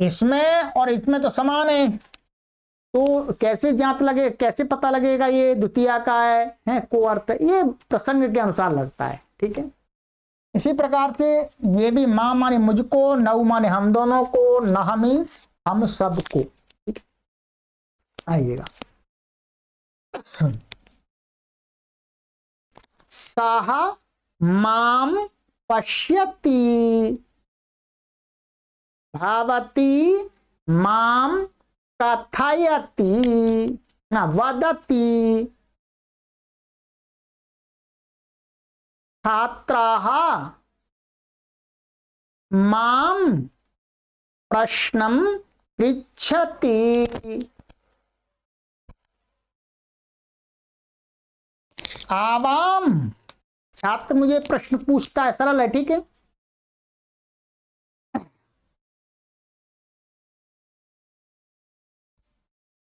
इसमें और इसमें तो समान है, तो कैसे जांच लगे, कैसे पता लगेगा ये द्वितीय का है को अर्थ, ये प्रसंग के अनुसार लगता है, ठीक है। इसी प्रकार से ये भी मां माने मुझको, नऊ माने हम दोनों को, नह मीन्स हम सबको, ठीक है। आइएगा, सह माम पश्यति, भवती माम कथयति, न वदति, छात्राः मां प्रश्नं पृच्छति। आवाम, छात्र मुझे प्रश्न पूछता है, सरल है, ठीक है।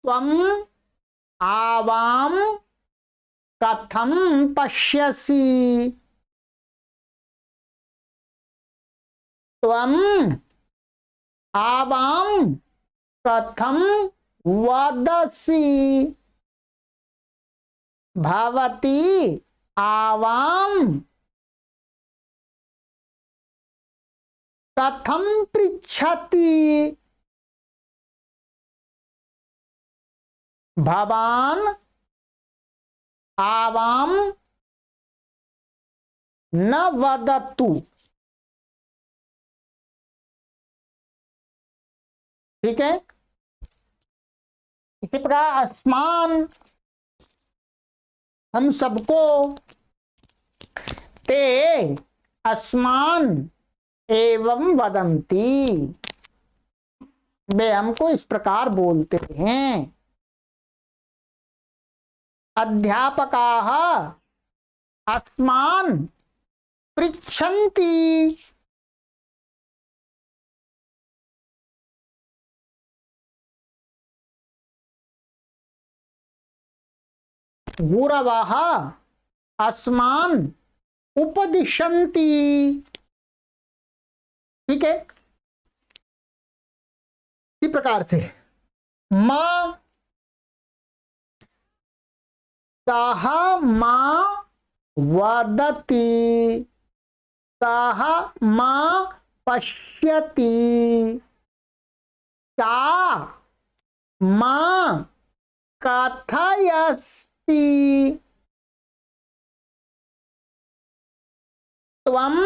त्वम आवाम कथम पश्यसि। त्वम आवाम कथम वदसि। भवती आवाम कथम पृच्छति। भवान आवाम न वदतु। ठीक है। इसी प्रकार आसमान हम सबको, ते आसमान एवं वदंती, वे हमको इस प्रकार बोलते हैं। अध्यापकाः अस्मान् पृच्छन्ति। गुरवः अस्मान् उपदिशन्ति। ठीक है। इसी प्रकार से मां सः मां वदति, सः मां पश्यति, सा मां कथयति, त्वं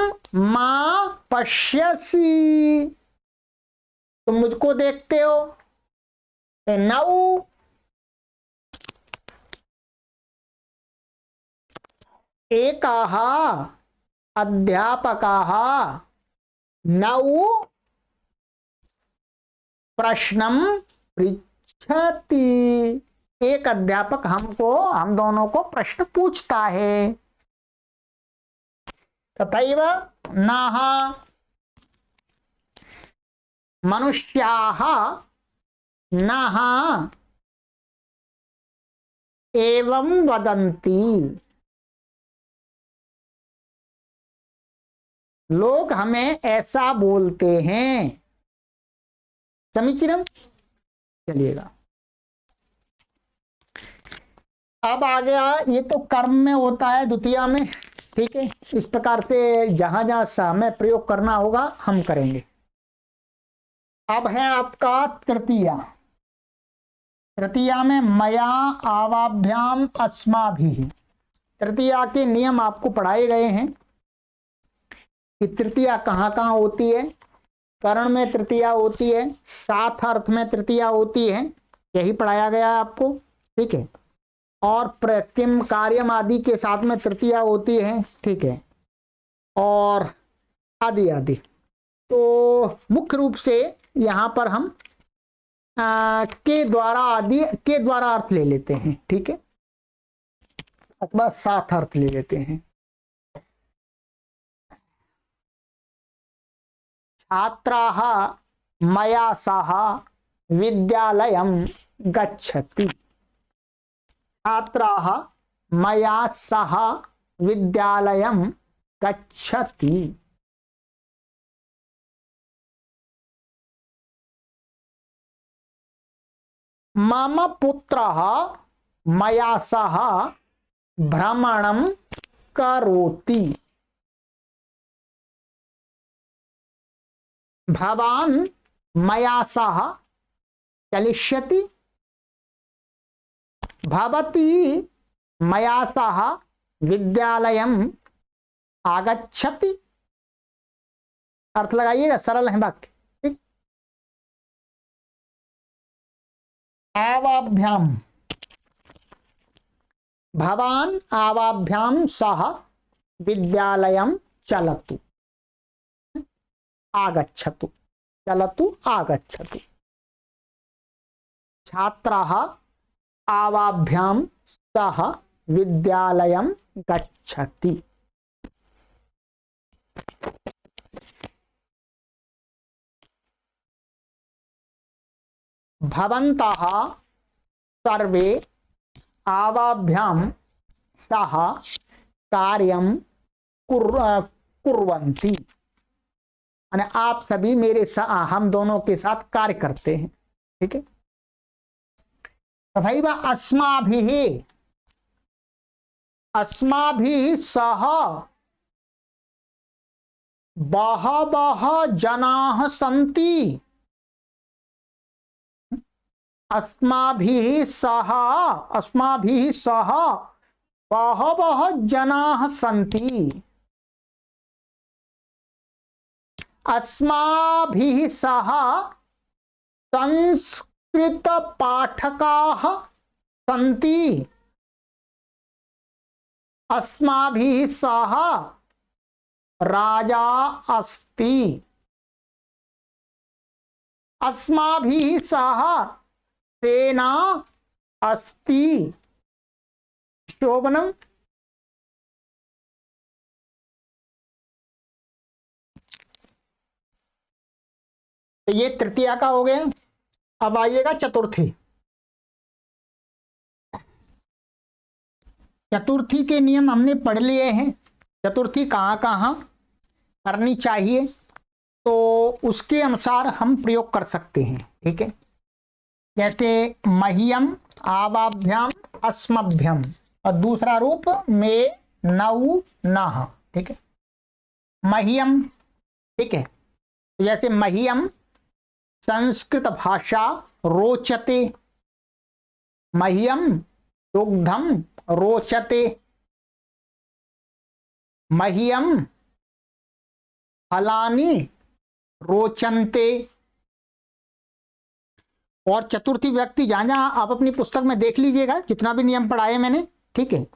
मां पश्यसि, तुम मुझको देखते हो। नौ एकाः अध्यापकाः नौ प्रश्नं पृच्छति। एक अध्यापक हमको, हम दोनों को प्रश्न पूछता है। तथैव नाः मनुष्याः नाः एवं वदन्ति। लोग हमें ऐसा बोलते हैं। समीचीनम। चलिएगा, अब आ गया, ये तो कर्म में होता है, द्वितीया में। ठीक है। इस प्रकार से जहां जहां समय प्रयोग करना होगा हम करेंगे। अब है आपका तृतीया। तृतीया में मया आवाभ्याम अस्माभिः। तृतीया के नियम आपको पढ़ाए गए हैं कि तृतीया कहाँ कहाँ होती है। करण में तृतीया होती है, साथ अर्थ में तृतीया होती है, यही पढ़ाया गया है आपको। ठीक है। और प्रकिम कार्यम आदि के साथ में तृतीया होती है। ठीक है। और आदि आदि। तो मुख्य रूप से यहां पर हम के द्वारा आदि, के द्वारा अर्थ ले लेते हैं। ठीक है। अथवा साथ अर्थ ले लेते हैं। छात्राः मया सह विद्यालयं गच्छति। छात्राः मया सह विद्यालयं गच्छति। मम पुत्रः मया सह भ्रमणं करोति। भवान् मया सह चलिष्यति। भवती मया सह विद्यालयं आगच्छति। अर्थ लगाइएगा, सरल है वाक्य। ठीक। आवाभ्याम, भवान आवाभ्याम सह विद्यालयं चलतु, आगच्छतु, चलतु आगच्छतु। छात्राः आवाभ्यां सह विद्यालयं गच्छति। भवन्तः सर्वे आवाभ्यां सह कार्यं कुर्वन्ति, यानी आप सभी मेरे साथ, हम दोनों के साथ कार्य करते हैं। ठीक है। तथैव अस्माभिः सह बहवः जनाः सन्ति। अस्माभिः सह बहवः जनाः सन्ति। अस्माभिः सह संस्कृतपाठकाः सन्ति। अस्माभिः सह राजा अस्ति। अस्माभिः सह सेना अस्ति। शोभनम। तो ये तृतीया का हो गया। अब आइएगा चतुर्थी। चतुर्थी के नियम हमने पढ़ लिए हैं। चतुर्थी कहाँ कहाँ करनी चाहिए, तो उसके अनुसार हम प्रयोग कर सकते हैं। ठीक है। जैसे मह्यम, आवाभ्याम, अस्मभ्यम, और दूसरा रूप में नौ नः। ठीक है। मह्यम, ठीक है, जैसे मह्यम संस्कृत भाषा रोचते, मह्यम दुग्धम रोचते, मह्यम फलानि रोचन्ते। और चतुर्थी व्यक्ति जहां जहां आप अपनी पुस्तक में देख लीजिएगा, जितना भी नियम पढ़ाए मैंने। ठीक है।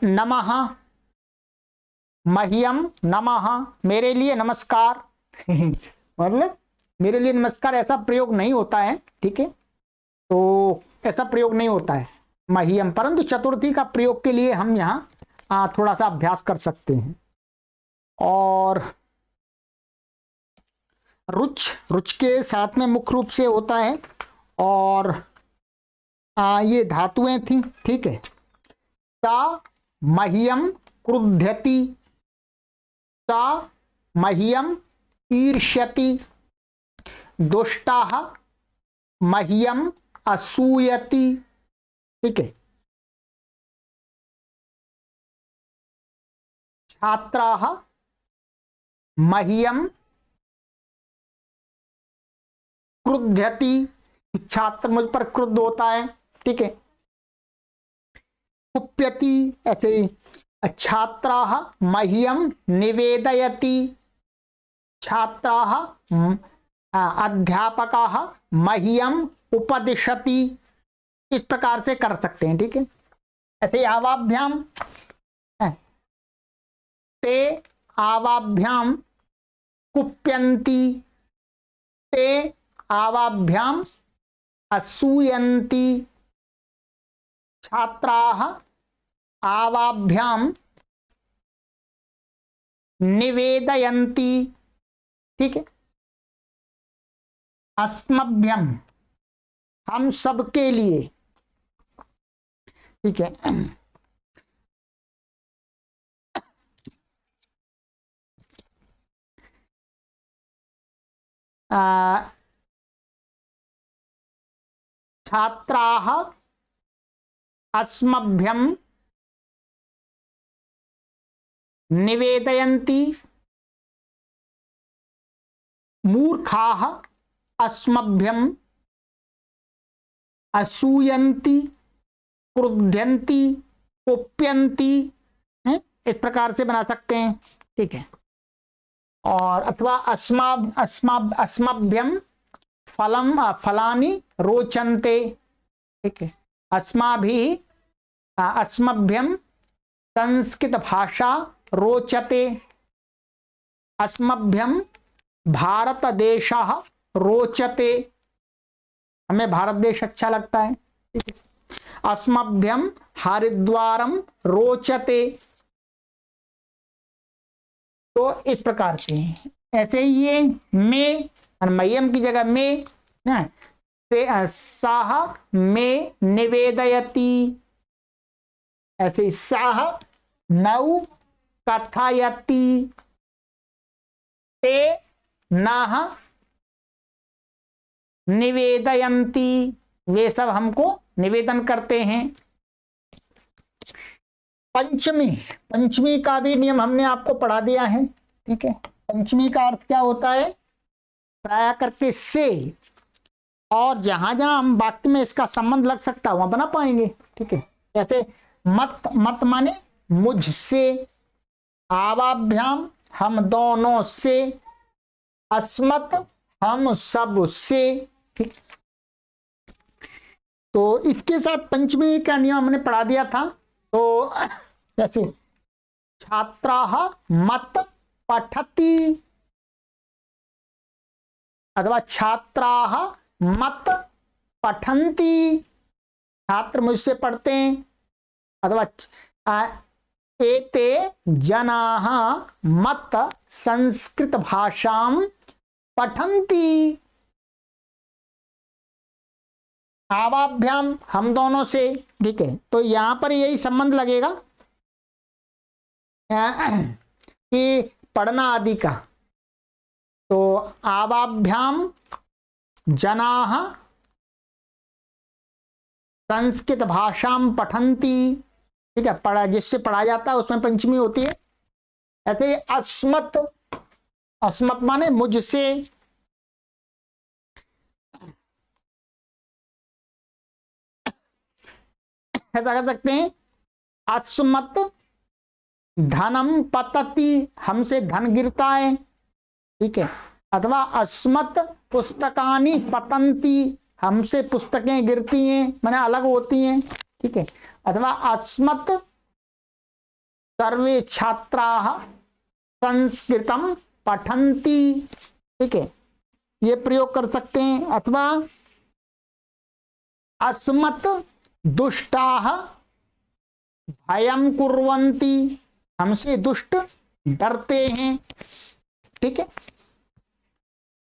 नमः, मह्यम नमः, मेरे लिए नमस्कार। मतलब मेरे लिए नमस्कार ऐसा प्रयोग नहीं होता है। ठीक है। तो ऐसा प्रयोग नहीं होता है मह्यम, परंतु चतुर्थी का प्रयोग के लिए हम यहाँ थोड़ा सा अभ्यास कर सकते हैं। और रुच के साथ में मुख्य रूप से होता है। और ये धातुएं थी। ठीक है। सा मह्यम क्रुध्यति, सा मह्यम ईर्ष्यति, दुष्टाः मह्यम असूयति। ठीक है। छात्राः मह्यम क्रुध्यति, छात्र मुझ पर क्रुद्ध होता है। ठीक है। कुप्यति, ऐसे छात्राः मह्यम निवेदयति, छात्राः अध्यापकाः मह्यम उपदिशति। इस प्रकार से कर सकते हैं। ठीक है। ऐसे आवाभ्याम, ते आवाभ्याम कुप्यन्ति, ते आवाभ्याम असूयन्ति, छात्राः आवाभ्याम निवेदयन्ति। ठीक है। अस्मभ्यम, हम सबके लिए। ठीक है। छात्राः अस्मभ्यम निवेदयन्ति, मूर्खाः अस्मभ्यम असूयन्ति, क्रुध्यन्ति, कुप्यन्ति। इस प्रकार से बना सकते हैं। ठीक है। और अथवा अस्मभ्यम फलानि रोचन्ते। ठीक है। अस्मभ्यम संस्कृत भाषा रोचते, अस्मभ्यम भारत देशः रोचते, हमें भारत देश अच्छा लगता है। अस्मभ्यम हरिद्वारम रोचते। तो इस प्रकार से ऐसे ही ये में और मयम की जगह में ना, साह में निवेदयति, ऐसे साह नौ कथयति, ते नाह निवेदयन्ति, वे सब हमको निवेदन करते हैं। पंचमी, पंचमी का भी नियम हमने आपको पढ़ा दिया है, ठीक है। पंचमी का अर्थ क्या होता है, प्राय करके से, और जहां जहां हम वाक्य में इसका संबंध लग सकता है वहां बना पाएंगे, ठीक है। जैसे मत, मत माने मुझसे, आवाभ्याम हम दोनों से, अस्मत् हम सब से, ठीक। तो इसके साथ पंचमी का नियम हमने पढ़ा दिया था। तो जैसे छात्राः मत पठति, अथवा छात्राः मत पठन्ति, छात्र मुझसे पढ़ते हैं, अथवा एते जनाः मत संस्कृत भाषां पठन्ति, आवाभ्याम हम दोनों से, ठीक है। तो यहां पर यही संबंध लगेगा कि पढ़ना आदि का। तो आवाभ्याम जनाः संस्कृत भाषां पठन्ति, ठीक है, पढ़ा जिससे पढ़ा जाता है उसमें पंचमी होती है। ऐसे अस्मत्, अस्मत् माने मुझसे, ऐसा कर सकते हैं अस्मत् धनम पतति, हमसे धन गिरता है, ठीक है। अथवा अस्मत् पुस्तकानि पतन्ति, हमसे पुस्तकें गिरती हैं, माने अलग होती हैं, ठीक है। अथवा अस्मत् सर्वे छात्राः संस्कृतम पठन्ति, ठीक है, ये प्रयोग कर सकते हैं। अथवा अस्मत् दुष्टाः भयं कुर्वन्ति, हमसे दुष्ट डरते हैं, ठीक है।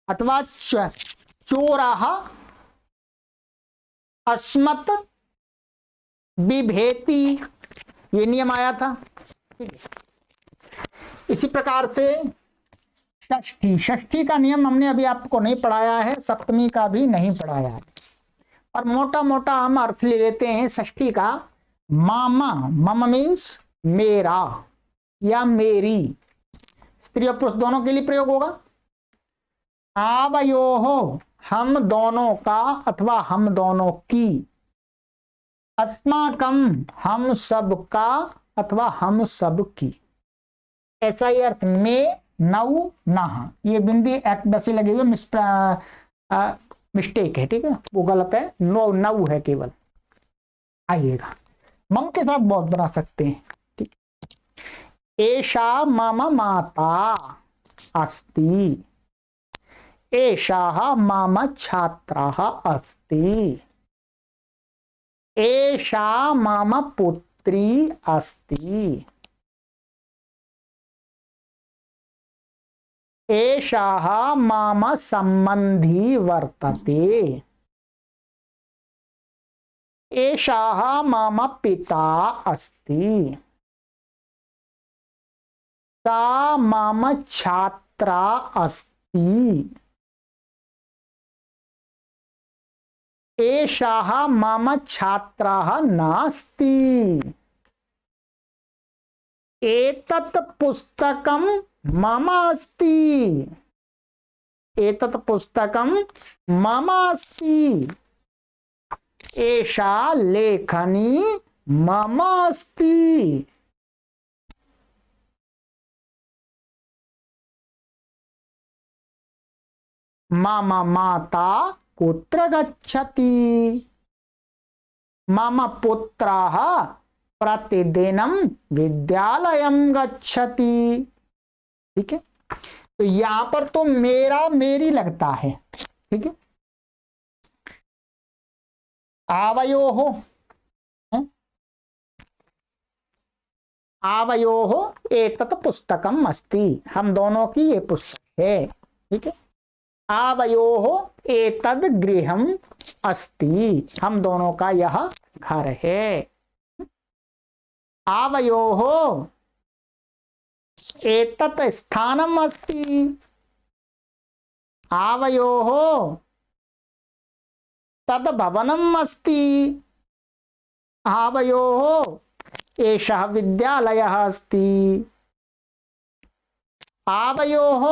अथवा चोराः अस्मत् बिभेति, ये नियम आया था, ठीक है। इसी प्रकार से षष्ठी, षष्ठी का नियम हमने अभी आपको नहीं पढ़ाया है, सप्तमी का भी नहीं पढ़ाया है, और मोटा मोटा हम अर्थ ले लेते हैं षष्ठी का। मामा, मम मीन्स मेरा या मेरी, स्त्री और पुरुष दोनों के लिए प्रयोग होगा। आवयोहो हम दोनों का अथवा हम दोनों की, अस्माकम हम सब का अथवा हम सब की, ऐसा ही अर्थ में नौ नहा, ये बिंदी एक्ट बसे लगे हुए मिस्टेक है, ठीक है, वो गलत है, नो नौ है केवल, आइएगा। मम के साथ बहुत बना सकते हैं, ठीक। एषा मम माता अस्ति, एषाः मम छात्राः अस्ति, एषा मम पुत्री अस्ति, एषाः मम सम्बन्धी वर्तते, एषाः मम पिता अस्ति, सा मम छात्रा अस्ति, एषाः मम छात्राः नास्ति, एतत् पुस्तकं मम अस्ति, एतत् पुस्तकं मम अस्ति, एषा लेखनी मम अस्ति, मम माता कुत्र गच्छति, मम पुत्राः प्रतिदिनम विद्यालयम गच्छति। ठीक है, तो यहां पर तो मेरा मेरी लगता है। ठीक है, आवयोः आवयोः एतत् पुस्तकम अस्ति, हम दोनों की ये पुस्तक है। ठीक है, आवयोः एतद् गृहम अस्ति, हम दोनों का यह घर है। आवयोः एतत् स्थानम अस्ति, आवयोः तद् भवनम अस्ति, आवयोः एषः विद्यालयः अस्ति, आवयोः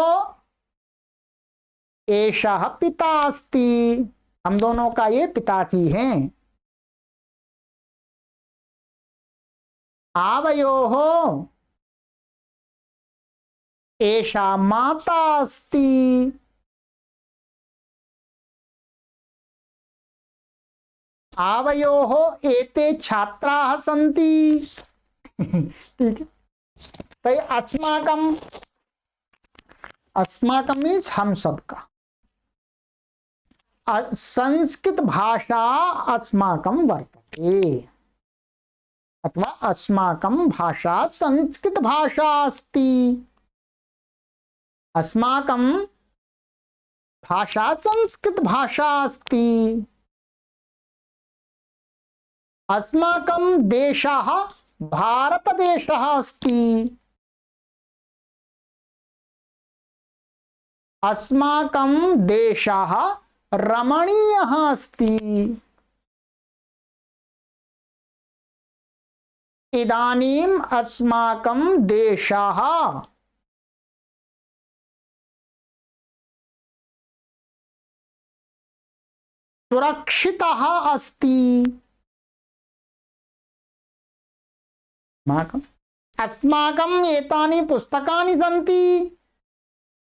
एषः पिता अस्ति, हम दोनों का ये पिताजी हैं। आवयोः एषा माता अस्ति, आवयोः एते छात्राः सन्ति। ठीक है, तो अस्माकम, अस्माकम मीन्स हम सबका, संस्कृत भाषा अस्माकं वर्तते, अथवा अस्माकं भाषा संस्कृत भाषा अस्ति, अस्माकं भाषा संस्कृत भाषा अस्ति, अस्माकं देशः भारतदेशः अस्ति, अस्माकं देशः रमणीयः अस्ति, इदानीम् अस्माकं देशः सुरक्षितः अस्ति। अस्माकम् एतानि पुस्तकानि सन्ति,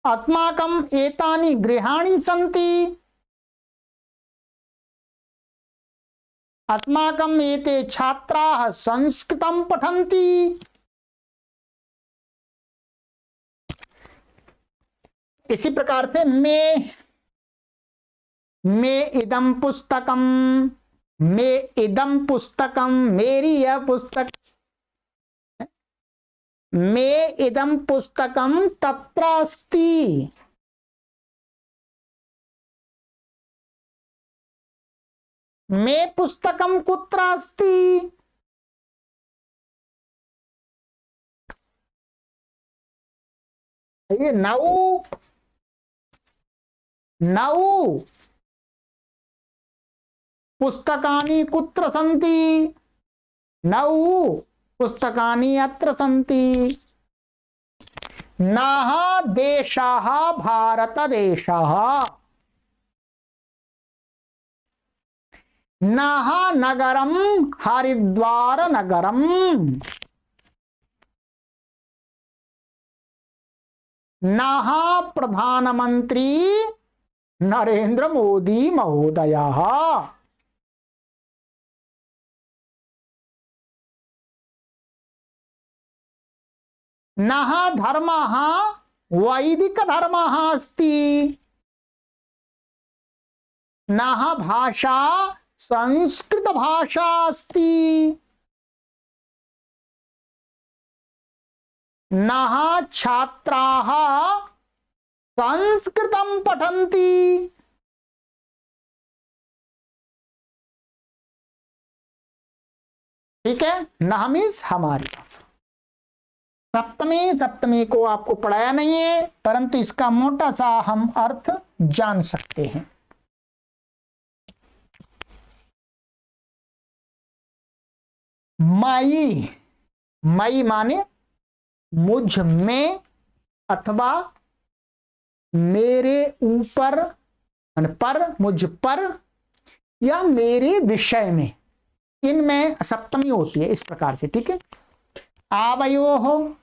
अस्माकम् एतानि गृहाणि सन्ति, अस्माकम् एते छात्राः संस्कृतं पठन्ति। इसी प्रकार से मे इदं पुस्तकं, मे इदं पुस्तकं, मेरी यह पुस्तक, मे इदं पुस्तकं तत्र अस्ति, मे पुस्तकं कुत्र अस्ति, ये नौ पुस्तकानि कुत्र सन्ति, नौ पुस्तकानि अत्र सन्ति, नः देशः भारतदेशः, नः नगरं हरिद्वार नगरं, नः प्रधानमंत्री नरेंद्र मोदी महोदयः, नः धर्मः वैदिक धर्मः अस्ति, नः भाषा संस्कृत भाषा अस्ति, नः छात्राः संस्कृतं पठन्ति। ठीक है, नः मीन्स हमारी भाषा। सप्तमी को आपको पढ़ाया नहीं है, परंतु इसका मोटा सा हम अर्थ जान सकते हैं। मई, मई माने मुझ में अथवा मेरे ऊपर, पर, मुझ पर या मेरे विषय में, इनमें सप्तमी होती है इस प्रकार से। ठीक है, आवयोः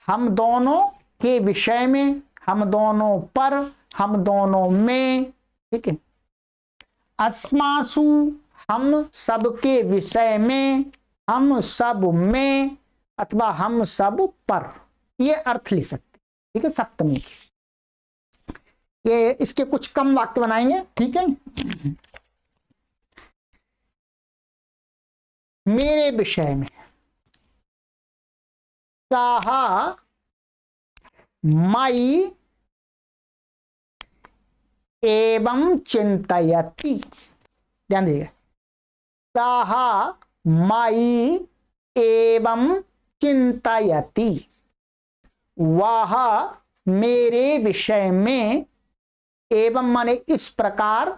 हम दोनों के विषय में, हम दोनों पर, हम दोनों में। ठीक है, अस्मासु हम सबके विषय में, हम सब में अथवा हम सब पर, ये अर्थ ले सकते, ठीक है, सप्तमी के। ये इसके कुछ कम वाक्य बनाएंगे, ठीक है। मेरे विषय में सः मयि एवं चिंतयति, ध्यान दीजिए, सः मयि एवं चिंतयति, वह मेरे विषय में, एवं माने इस प्रकार,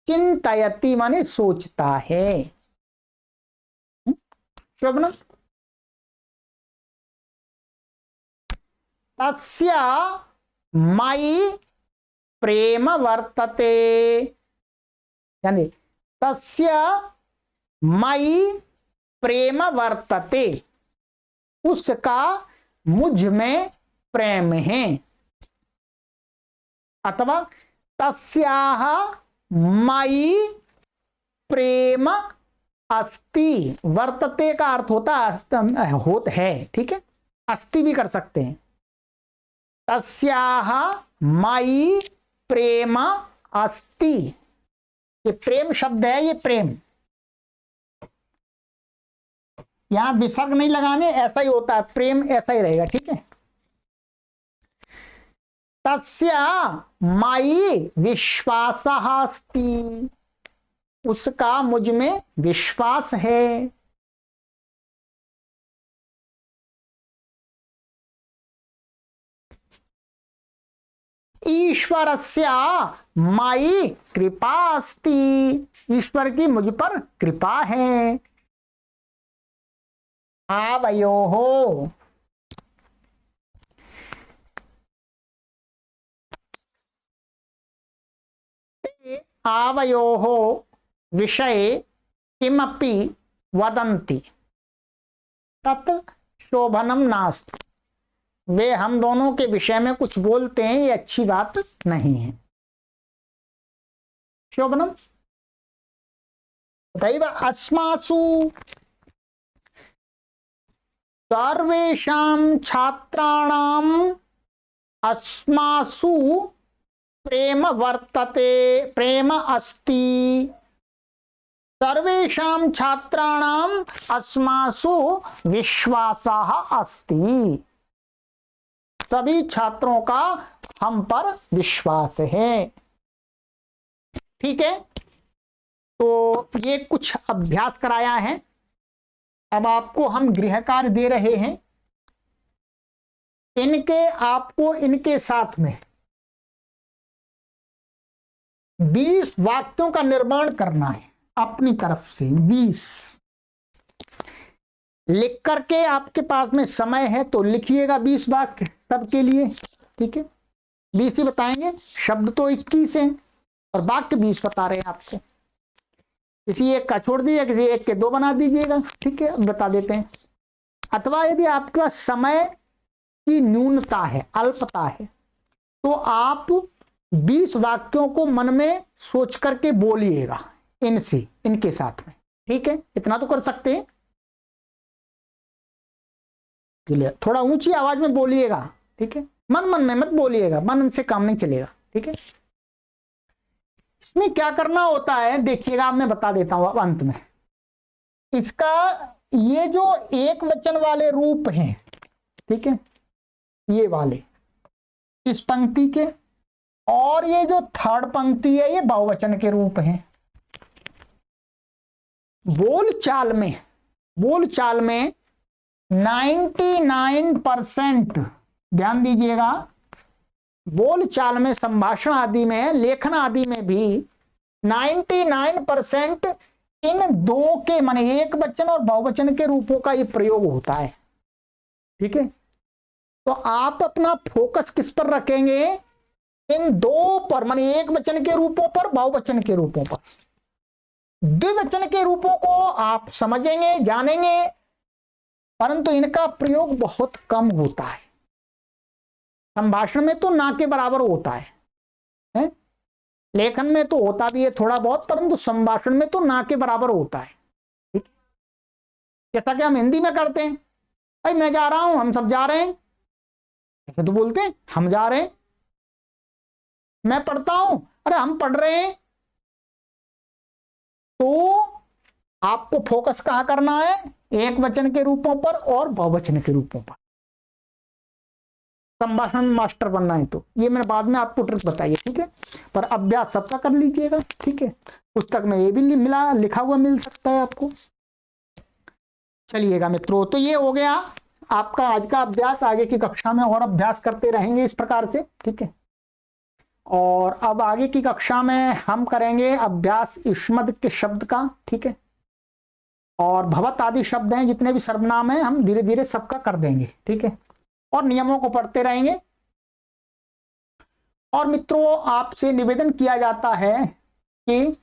चिंतयति माने सोचता है। श्रवण, तस्य मयि प्रेम वर्तते, यानी तस्य मयि प्रेम वर्तते, उसका मुझ में प्रेम है। अथवा तस्याः मयि प्रेम अस्ति, वर्तते का अर्थ होता है, ठीक है, अस्ति भी कर सकते हैं। तस्याः मयि प्रेम अस्ति, ये प्रेम शब्द है, ये प्रेम, यहां विसर्ग नहीं लगाने, ऐसा ही होता है, प्रेम ऐसा ही रहेगा, ठीक है। तस्य मयि विश्वासः अस्ति, उसका मुझ में विश्वास है। ईश्वरस्य मयि कृपा अस्ति, ईश्वर की मुझ पर कृपा है। आवयोः आवयोः विषये किमपि वदन्ति तत् शोभनम नास्ति, वे हम दोनों के विषय में कुछ बोलते हैं, ये अच्छी बात नहीं है। शोभनम दैव अस्मासु सर्वेषां छात्राणाम् अस्मासु प्रेम वर्तते, प्रेम अस्ति, सर्वेषां छात्राणाम् अस्मासु विश्वासः अस्ति, सभी छात्रों का हम पर विश्वास है। ठीक है, तो ये कुछ अभ्यास कराया है। अब आपको हम गृह कार्य दे रहे हैं, आपको इनके साथ में 20 वाक्यों का निर्माण करना है अपनी तरफ से। 20 लिख करके, आपके पास में समय है तो लिखिएगा 20 वाक्य सबके लिए, ठीक है। 20 ही बताएंगे, शब्द तो 21 हैं और वाक्य 20 बता रहे हैं आपको। किसी एक का छोड़ दीजिए, किसी एक के 2 बना दीजिएगा, ठीक है, बता देते हैं। अथवा यदि आपके पास समय की न्यूनता है, अल्पता है, तो आप 20 वाक्यों को मन में सोच करके बोलिएगा इनके साथ में, ठीक है। इतना तो कर सकते हैं। थोड़ा ऊंची आवाज में बोलिएगा, ठीक है, मन मन में मत बोलिएगा, मन से काम नहीं चलेगा, ठीक है। इसमें क्या करना होता है देखिएगा, मैं बता देता हूं अब अंत में। इसका ये जो एक वचन वाले रूप हैं, ठीक है, ये वाले इस पंक्ति के, और ये जो थर्ड पंक्ति है ये बहुवचन के रूप हैं। बोलचाल में 99% ध्यान दीजिएगा, बोलचाल में, संभाषण आदि में, लेखन आदि में भी 99% इन दो के माने एक वचन और बहुवचन के रूपों का ये प्रयोग होता है, ठीक है। तो आप अपना फोकस किस पर रखेंगे? इन दो पर, माने एक वचन के रूपों पर, बहुवचन के रूपों पर। द्विवचन के रूपों को आप समझेंगे, जानेंगे, परंतु इनका प्रयोग बहुत कम होता है। संभाषण में तो ना के बराबर होता है? लेखन में तो होता भी है थोड़ा बहुत, परंतु संभाषण में तो ना के बराबर होता है, ठीक है। जैसा कि हम हिंदी में करते हैं, भाई मैं जा रहा हूं, हम सब जा रहे हैं, ऐसे तो बोलते हैं, हम जा रहे हैं। मैं पढ़ता हूं, अरे हम पढ़ रहे हैं। तो आपको फोकस कहां करना है, एक वचन के रूपों पर और बहुवचन के रूपों पर। संभाषण मास्टर बनना है तो ये मैंने बाद में आपको ट्रिक बताई है, ठीक है। पर अभ्यास सबका कर लीजिएगा, ठीक है। पुस्तक में ये भी मिला, लिखा हुआ मिल सकता है आपको। चलिएगा मित्रों, तो ये हो गया आपका आज का अभ्यास। आगे की कक्षा में और अभ्यास करते रहेंगे इस प्रकार से, ठीक है। और अब आगे की कक्षा में हम करेंगे अभ्यास युष्मद् के शब्द का, ठीक है। और भवत आदि शब्द हैं, जितने भी सर्वनाम हैं, हम धीरे धीरे सबका कर देंगे, ठीक है। और नियमों को पढ़ते रहेंगे। और मित्रों, आपसे निवेदन किया जाता है कि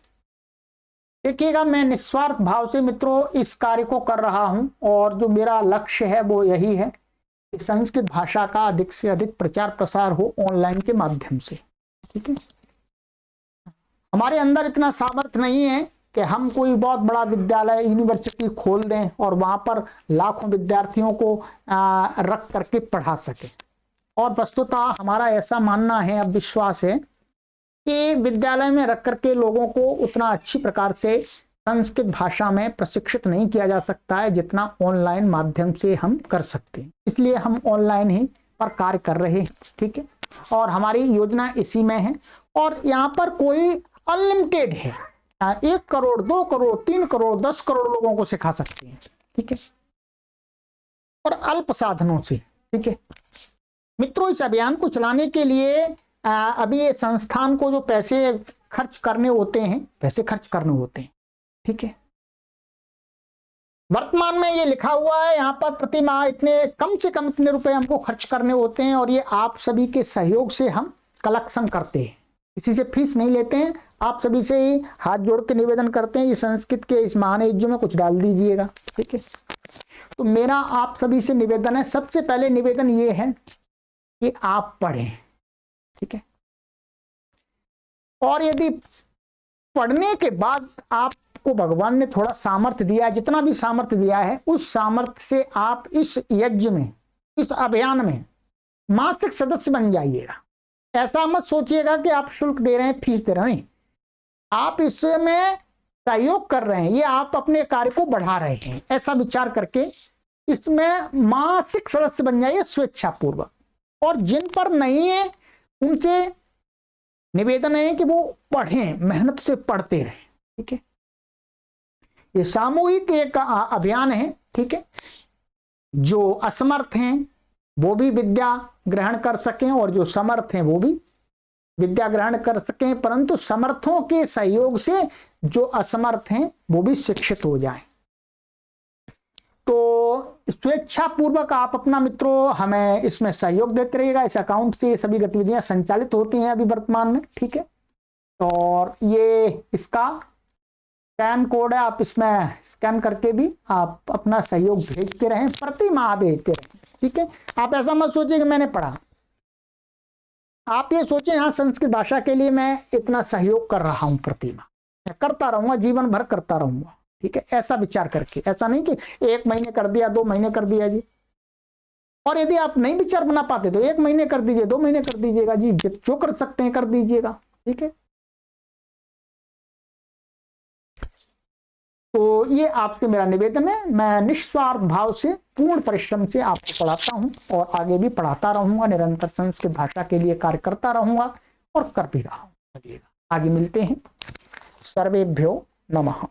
देखिएगा, मैं निस्वार्थ भाव से मित्रों इस कार्य को कर रहा हूं, और जो मेरा लक्ष्य है वो यही है कि संस्कृत भाषा का अधिक से अधिक प्रचार प्रसार हो ऑनलाइन के माध्यम से, ठीक है। हमारे अंदर इतना सामर्थ्य नहीं है कि हम कोई बहुत बड़ा विद्यालय यूनिवर्सिटी खोल दें और वहां पर लाखों विद्यार्थियों को रख करके पढ़ा सके। और वस्तुतः हमारा ऐसा मानना है, अब विश्वास है कि विद्यालय में रख करके लोगों को उतना अच्छी प्रकार से संस्कृत भाषा में प्रशिक्षित नहीं किया जा सकता है जितना ऑनलाइन माध्यम से हम कर सकते हैं। इसलिए हम ऑनलाइन ही पर कार्य कर रहे हैं, ठीक है। और हमारी योजना इसी में है। और यहाँ पर कोई अनलिमिटेड है, 1 करोड़ 2 करोड़ 3 करोड़ 10 करोड़ लोगों को सिखा सकते हैं, ठीक है। और अल्प साधनों से, ठीक है मित्रों। इस अभियान को चलाने के लिए अभी ये संस्थान को जो पैसे खर्च करने होते हैं, ठीक है। वर्तमान में ये लिखा हुआ है यहाँ पर, प्रति माह इतने कम से कम इतने रुपए हमको खर्च करने होते हैं। और ये आप सभी के सहयोग से हम कलेक्शन करते हैं, किसी से फीस नहीं लेते हैं। आप सभी से ही हाथ जोड़ के निवेदन करते हैं, ये संस्कृत के इस महान यज्ञ में कुछ डाल दीजिएगा, ठीक है। तो मेरा आप सभी से निवेदन है, सबसे पहले निवेदन ये है कि आप पढ़ें, ठीक है। और यदि पढ़ने के बाद आपको भगवान ने थोड़ा सामर्थ्य दिया है, जितना भी सामर्थ्य दिया है, उस सामर्थ्य से आप इस यज्ञ में, इस अभियान में मासिक सदस्य बन जाइएगा। ऐसा मत सोचिएगा कि आप शुल्क दे रहे हैं, फीस दे रहे हैं, आप इसमें सहयोग कर रहे हैं, ये आप अपने कार्य को बढ़ा रहे हैं, ऐसा विचार करके इसमें मासिक सदस्य बन जाइए स्वेच्छापूर्वक। और जिन पर नहीं है उनसे निवेदन है कि वो पढ़ें, मेहनत से पढ़ते रहें, ठीक है। ये सामूहिक एक अभियान है, ठीक है। जो असमर्थ हैं वो भी विद्या ग्रहण कर सकें और जो समर्थ हैं वो भी विद्या ग्रहण कर सकें, परंतु समर्थों के सहयोग से जो असमर्थ हैं वो भी शिक्षित हो जाएं। तो स्वेच्छा पूर्वक आप अपना मित्रों हमें इसमें सहयोग देते रहिएगा। इस अकाउंट से सभी गतिविधियां संचालित होती हैं अभी वर्तमान में, ठीक है। और ये इसका स्कैन कोड है, आप इसमें स्कैन करके भी आप अपना सहयोग भेजते रहें, प्रति माह भेजते रहें, ठीक है। आप ऐसा मत सोचिए कि मैंने पढ़ा, आप ये सोचें हाँ संस्कृत भाषा के लिए मैं इतना सहयोग कर रहा हूं, प्रति माह मैं करता रहूंगा, जीवन भर करता रहूंगा, ठीक है। ऐसा विचार करके, ऐसा नहीं कि 1 महीने कर दिया, 2 महीने कर दिया जी। और यदि आप नहीं विचार बना पाते तो 1 महीने कर दीजिए, 2 महीने कर दीजिएगा जी, जो कर सकते हैं कर दीजिएगा, ठीक है। तो ये आपसे मेरा निवेदन है। मैं निस्वार्थ भाव से, पूर्ण परिश्रम से आपको पढ़ाता हूं और आगे भी पढ़ाता रहूंगा, निरंतर संस्कृत भाषा के लिए कार्य करता रहूंगा और कर भी रहा हूं। आगे मिलते हैं। सर्वेभ्यो नमः।